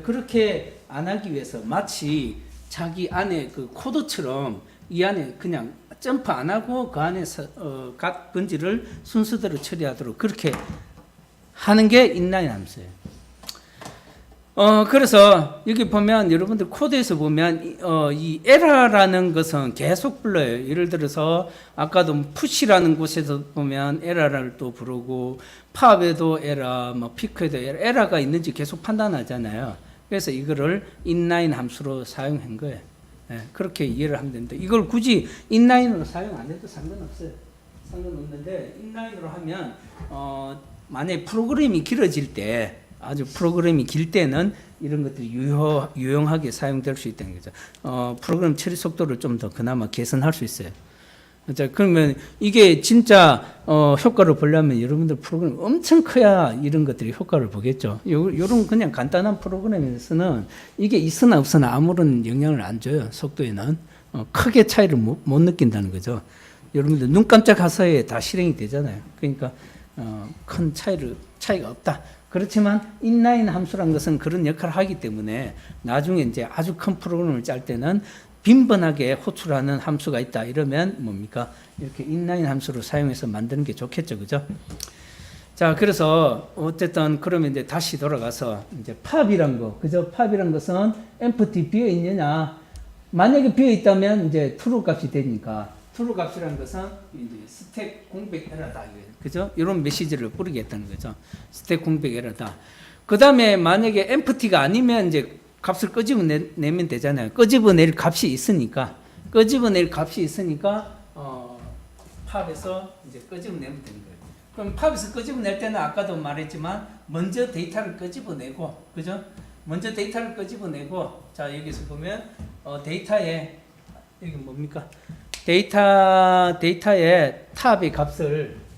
그렇게 안 하기 위해서 마치 자기 안에 그 코드처럼 이 안에 그냥 점프 안 하고 그 안에서 각 번지를 순서대로 처리하도록 그렇게 하는 게 인라인 함수예요. 그래서 여기 보면 여러분들 코드에서 보면 이 에러라는 것은 계속 불러요. 예를 들어서 아까도 푸시라는 곳에서 보면 에러를 또 부르고 팝에도 에러, 뭐 피크에도 에러가 있는지 계속 판단하잖아요. 그래서 이거를 인라인 함수로 사용한 거예요. 네, 그렇게 이해를 하면 됩니다. 이걸 굳이 인라인으로 사용 안 해도 상관없어요. 상관없는데 인라인으로 하면 만약에 프로그램이 길어질 때 아주 프로그램이 길 때는 이런 것들이 유용하게 사용될 수 있다는 거죠. 프로그램 처리 속도를 좀 더 그나마 개선할 수 있어요. 자, 그러면 이게 진짜 효과를 보려면 여러분들 프로그램 엄청 커야 이런 것들이 효과를 보겠죠. 요런 그냥 간단한 프로그램에서는 이게 있으나 없으나 아무런 영향을 안 줘요. 속도에는 크게 차이를 못 느낀다는 거죠. 여러분들 눈 깜짝할 사이에 다 실행이 되잖아요. 그러니까 큰 차이가 없다. 그렇지만 인라인 함수란 것은 그런 역할을 하기 때문에 나중에 이제 아주 큰 프로그램을 짤 때는 빈번하게 호출하는 함수가 있다. 이러면 뭡니까? 이렇게 인라인 함수로 사용해서 만드는 게 좋겠죠. 그죠? 자, 그래서 어쨌든 그러면 이제 다시 돌아가서 이제 팝이란 거. 그죠? 팝이란 것은 empty 비어 있느냐? 만약에 비어 있다면 이제 true 값이 되니까 true 값이라는 것은 이제 스택 공백 에러다. 그죠? 이런 메시지를 뿌리겠다는 거죠. 스택 공백 에러다. 그 다음에 만약에 empty가 아니면 이제 값을 끄집어내면 되잖아요. 끄집어낼 값이 있으니까 팝에서 이제 끄집어내면 되는 거예요. 그럼 팝에서 끄집어낼 때는 아까도 말했지만 먼저 데이터를 끄집어내고, 그죠? 먼저 데이터를 끄집어내고, 자 여기서 보면 데이터에 여기 뭡니까? 데이터의 탑의 값을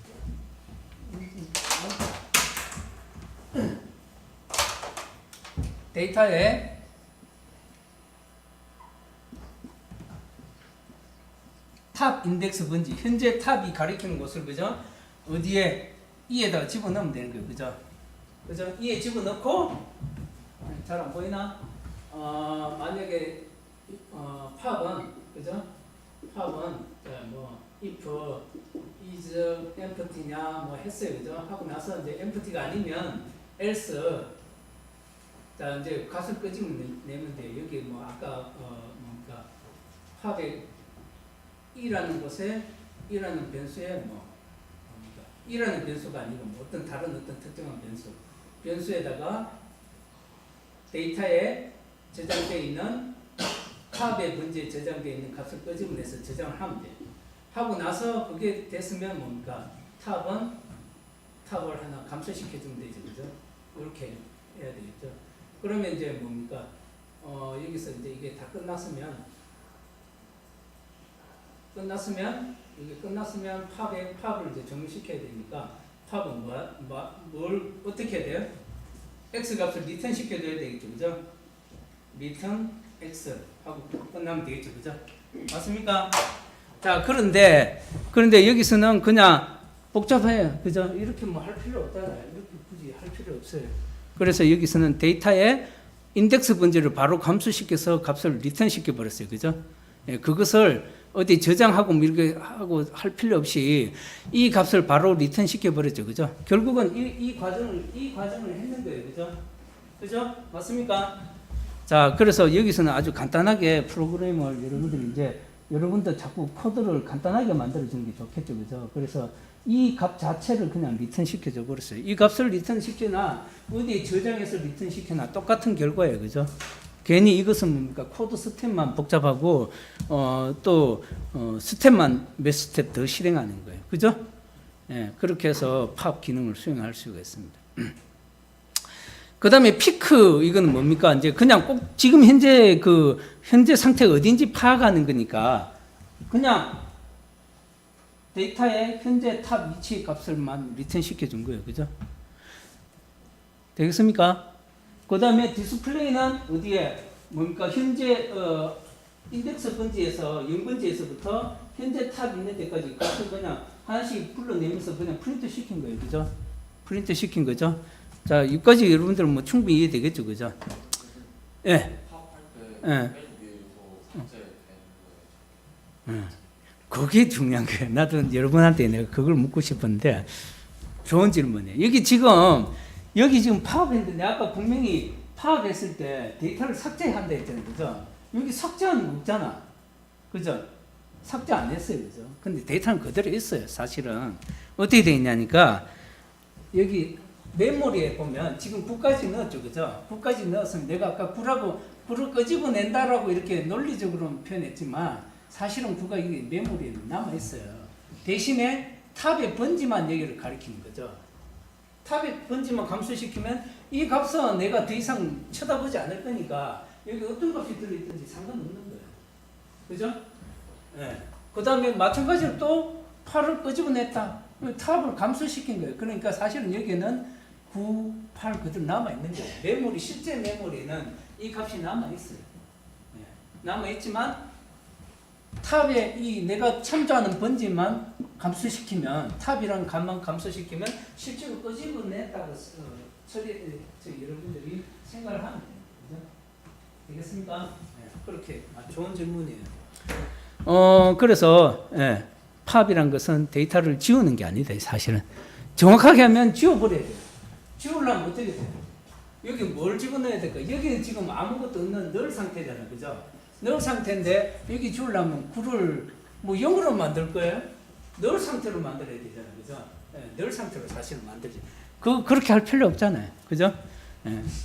데이터에 탑 인덱스 번지, 현재 탑이 가리키는 곳을, 그죠? 어디에? E에다가 집어넣으면 되는 거예요. 그죠? 그죠? E에 집어넣고, 잘 안 보이나? 만약에, 팝은, 그죠? 팝은, 뭐, if is empty냐, 뭐 했어요. 그죠? 하고 나서 이제 empty가 아니면 else, 자, 이제 값을 끄집어내면 돼요. 여기 뭐, 아까, 뭡니까? 팝에 E라는 곳에, E라는 변수에 뭐, 뭡니까? E라는 변수가 아니고 뭐 어떤 다른 어떤 특정한 변수에다가 데이터에 저장되어 있는 탑의 번지에 저장되어 있는 값을 끄집어내서 저장을 하면 돼요. 하고 나서 그게 됐으면 뭡니까? 탑을 하나 감소시켜주면 되죠. 그죠? 이렇게 해야 되겠죠. 그러면 이제 뭡니까? 여기서 이제 이게 다 끝났으면 이게 끝났으면 팝을 이제 정리시켜야 되니까 팝은 뭘 어떻게 해야 돼요? x 값을 리턴 시켜줘야 되겠죠. 그죠? 리턴 x 하고 끝나면 되겠죠. 그죠? 맞습니까? 자, 그런데 여기서는 그냥 복잡해요. 그죠? 이렇게 뭐 할 필요 없잖아요. 이렇게 굳이 할 필요 없어요. 그래서 여기서는 데이터에 인덱스 번지를 바로 감소시켜서 값을 리턴 시켜버렸어요. 그죠? 예, 그것을 어디 저장하고 뭐 이렇게 하고 할 필요 없이 이 값을 바로 리턴 시켜버렸죠. 그죠? 결국은 이 과정을 했는 거예요. 그죠? 그죠? 맞습니까? 자, 그래서 여기서는 아주 간단하게 프로그램을 여러분들 자꾸 코드를 간단하게 만들어주는 게 좋겠죠. 그죠? 그래서 이 값 자체를 그냥 리턴 시켜줘 버렸어요. 이 값을 리턴 시키나 어디에 저장해서 리턴 시키나 똑같은 결과예요. 그죠? 괜히 이것은 뭡니까? 코드 스텝만 복잡하고 또 스텝만 몇 스텝 더 실행하는 거예요. 그죠? 예, 그렇게 해서 팝 기능을 수행할 수가 있습니다. 그 다음에 피크, 이거는 뭡니까? 이제 그냥 꼭 지금 현재 상태가 어딘지 파악하는 거니까 그냥 데이터의 현재 탑 위치 값을만 리턴 시켜준 거예요. 그죠? 되겠습니까? 그 다음에 디스플레이는 어디에? 뭡니까 현재 인덱스 번지에서 0번지에서부터 현재 탑 있는 데까지 값을 그냥 하나씩 불러내면서 그냥 프린트 시킨 거예요, 그죠? 프린트 시킨 거죠. 자, 여기까지 여러분들 뭐 충분히 이해되겠죠, 그죠? 예. 예. 그게 중요한 거예요. 나도 여러분한테 내가 그걸 묻고 싶었는데 좋은 질문이에요. 여기 지금 파업했는데 내가 아까 분명히 파업했을 때 데이터를 삭제한다 했잖아요, 그죠? 여기 삭제하는 거 없잖아, 그죠? 삭제 안 했어요, 그죠? 근데 데이터는 그대로 있어요. 사실은 어떻게 돼 있냐니까 여기 메모리에 보면 지금 9까지 넣었죠, 그죠? 9까지 넣었으면 내가 아까 9를 끄집어낸다라고 이렇게 논리적으로 표현했지만 사실은 9가 이게 메모리에 남아 있어요. 대신에 탑의 번지만 여기를 가리키는 거죠. 탑의 번지만 감소시키면 이 값은 내가 더 이상 쳐다보지 않을 거니까 여기 어떤 값이 들어있든지 상관없는 거예요. 그죠? 네. 그 다음에 마찬가지로 또 8을 끄집어냈다. 탑을 감소시킨 거예요. 그러니까 사실은 여기는 9, 8 그대로 남아있는 거예요. 실제 메모리는 이 값이 남아있어요. 네. 남아있지만 탑에 이 내가 참조하는 번지만 감소시키면 탑이라는 값만 감소시키면 실제로 끄집어냈다고 여러분들이 생각을 하면 돼요. 되겠습니까? 네, 그렇게 좋은 질문이에요. 그래서 팝이란 것은 데이터를 지우는 게 아니다. 사실은 정확하게 하면 지워버려야 돼요. 지우려면 어떻게 돼요? 여기 뭘 집어넣어야 될까? 여기는 지금 아무것도 없는 널 상태잖아요, 그죠? 널 상태인데 여기 지우려면 9를 뭐 0으로 만들 거예요? 널 상태로 만들어야 되잖아요, 그죠? 널 상태로 사실은 만들지. 그렇게 할 필요 없잖아요, 그죠?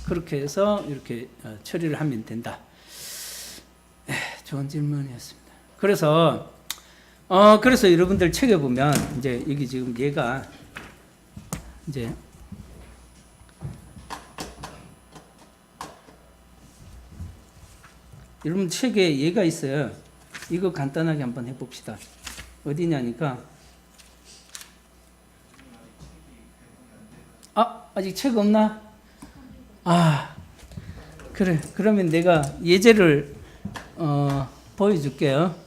그렇게 해서 이렇게 처리를 하면 된다. 좋은 질문이었습니다. 그래서 여러분들 책에 보면 이제 여기 지금 얘가 이제 여러분 책에 얘가 있어요. 이거 간단하게 한번 해봅시다. 어디냐니까 아직 책 없나? 그래. 그러면 내가 예제를 보여줄게요.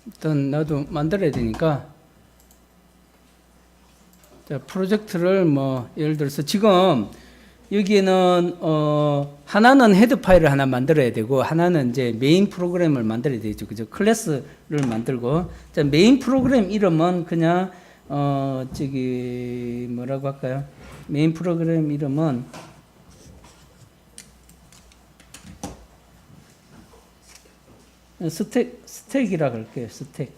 일단 나도 만들어야 되니까 자, 프로젝트를 뭐 예를 들어서 지금 여기에는 하나는 헤드 파일을 하나 만들어야 되고 하나는 이제 메인 프로그램을 만들어야 되죠. 그죠? 클래스를 만들고 자, 메인 프로그램 이름은 그냥 뭐라고 할까요? 메인 프로그램 이름은 스택이라 그럴게요. 스택.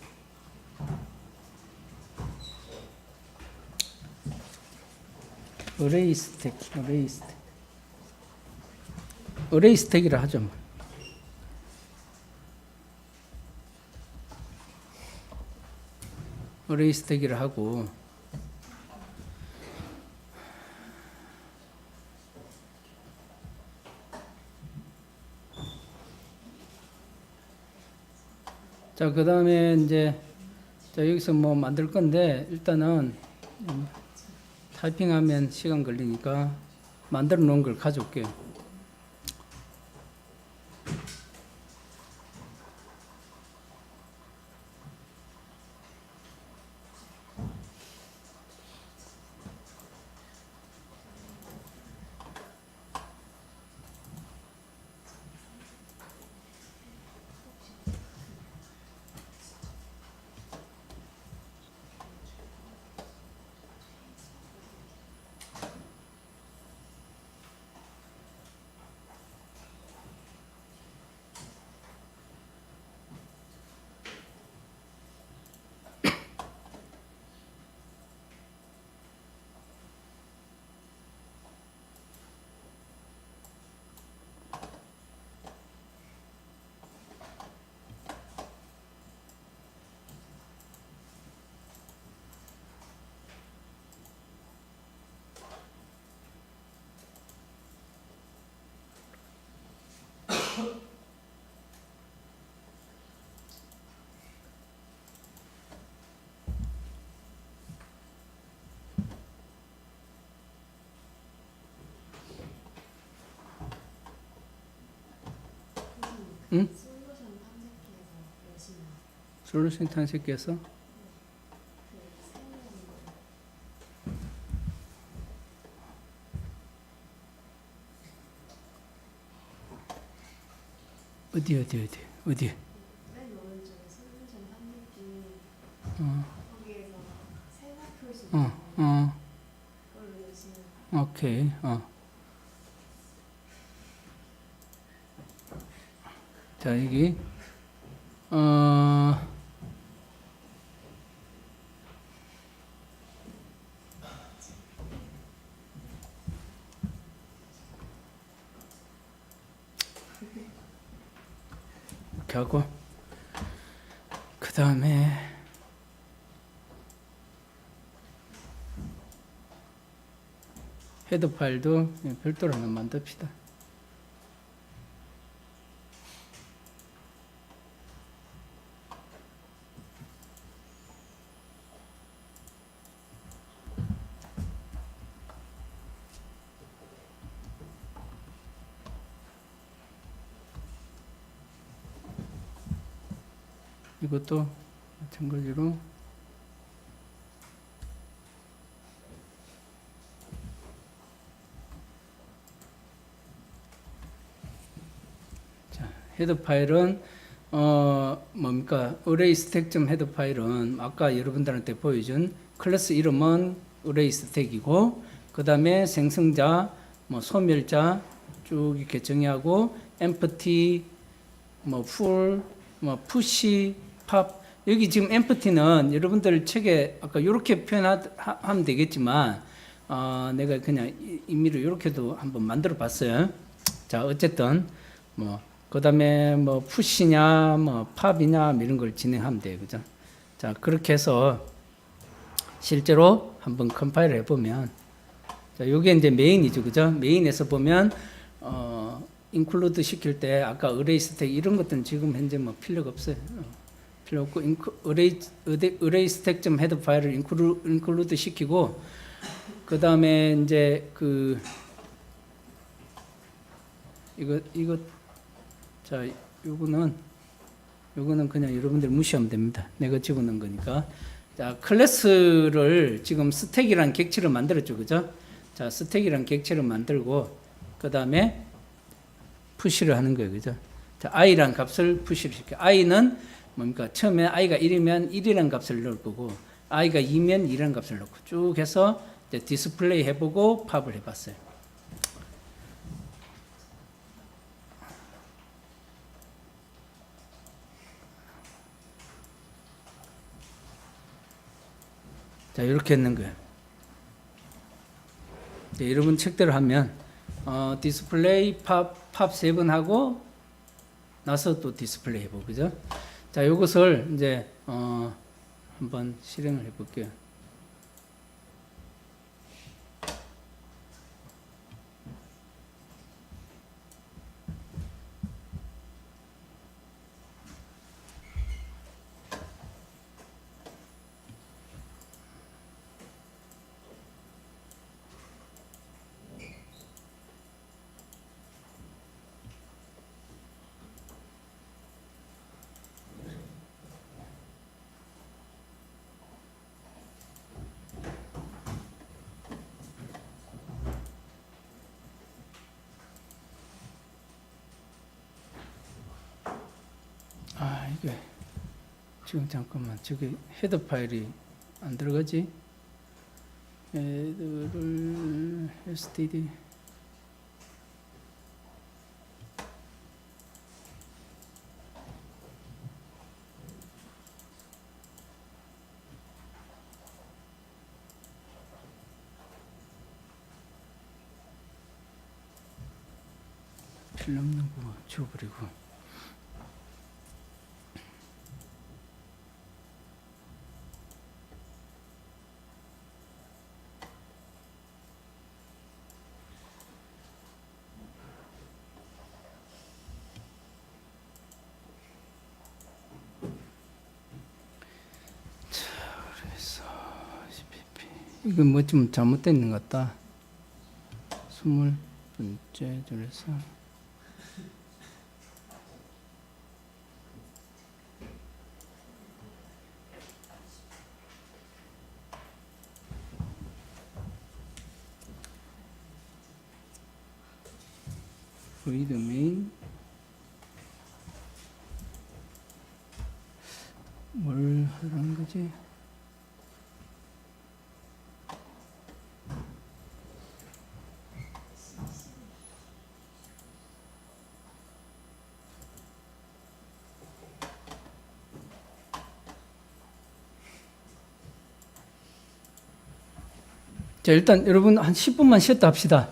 어레이 스택이라 하죠. 어레이 스택이라 하고 자, 그 다음에 이제 자, 여기서 뭐 만들 건데 일단은 타이핑하면 시간 걸리니까 만들어 놓은 걸 가져올게요. 응? 솔루션 탐색기에서 열심히 솔루션 탐색기에서 어디 맨 오른쪽에 솔루션 탐색기 거기에서 세모 표시 있잖아요. 그걸로 열심히 오케이. 자, 여기, 이렇게 하고, 그 다음에, 헤더 파일도 별도로 하나 만듭시다. 이것도 마찬가지로 자, 헤더 파일은 뭡니까? 어레이 스택.헤더 파일은 아까 여러분들한테 보여준 클래스 이름은 어레이 스택이고 그 다음에 생성자, 뭐 소멸자 쭉 이렇게 정의하고 empty, 뭐 full, 뭐 push, pop 여기 지금 empty는 여러분들 책에 아까 이렇게 표현하면 되겠지만 내가 그냥 임의로 이렇게도 한번 만들어 봤어요. 자 어쨌든 뭐 그 다음에 뭐 push냐 뭐 pop이냐 이런 걸 진행하면 돼요. 그죠? 자 그렇게 해서 실제로 한번 컴파일 해보면 자 요게 이제 메인이죠. 그죠? 메인에서 보면 인클루드 시킬 때 아까 어레이 스택 이런 것들은 지금 현재 뭐 필요가 없어요. 필요 없고 어레이 스택.헤더 파일을 인클루드 시키고 그 다음에 이제 그 이거 자 요거는 그냥 여러분들 무시하면 됩니다. 내가 집어넣은 거니까. 자 클래스를 지금 스택이라는 객체를 만들었죠. 그죠? 자 스택이라는 객체를 만들고 그 다음에 푸시를 하는 거예요. 그죠? 자, i라는 값을 푸시를 시켜. i는 뭡니까? 처음에 i가 1이면 1이라는 값을 넣을 거고, i가 2면 2라는 값을 넣고, 쭉 해서 이제 디스플레이 해보고 팝을 해봤어요. 자, 이렇게 했는 거예요. 네, 여러분 책대로 하면, 디스플레이 팝 3번 하고, 나서 또 디스플레이 해보고, 그죠? 자, 이것을 이제, 한번 실행을 해볼게요. 이게 지금 잠깐만 저기 헤더 파일이 안 들어가지? 헤더를 std 필요 없는 거 지워버리고 이건 뭐 좀 잘못되어 있는 것 같다. 20번째 줄에서 void main 뭘 하라는 거지? 자, 일단 여러분 한 10분만 쉬었다 합시다.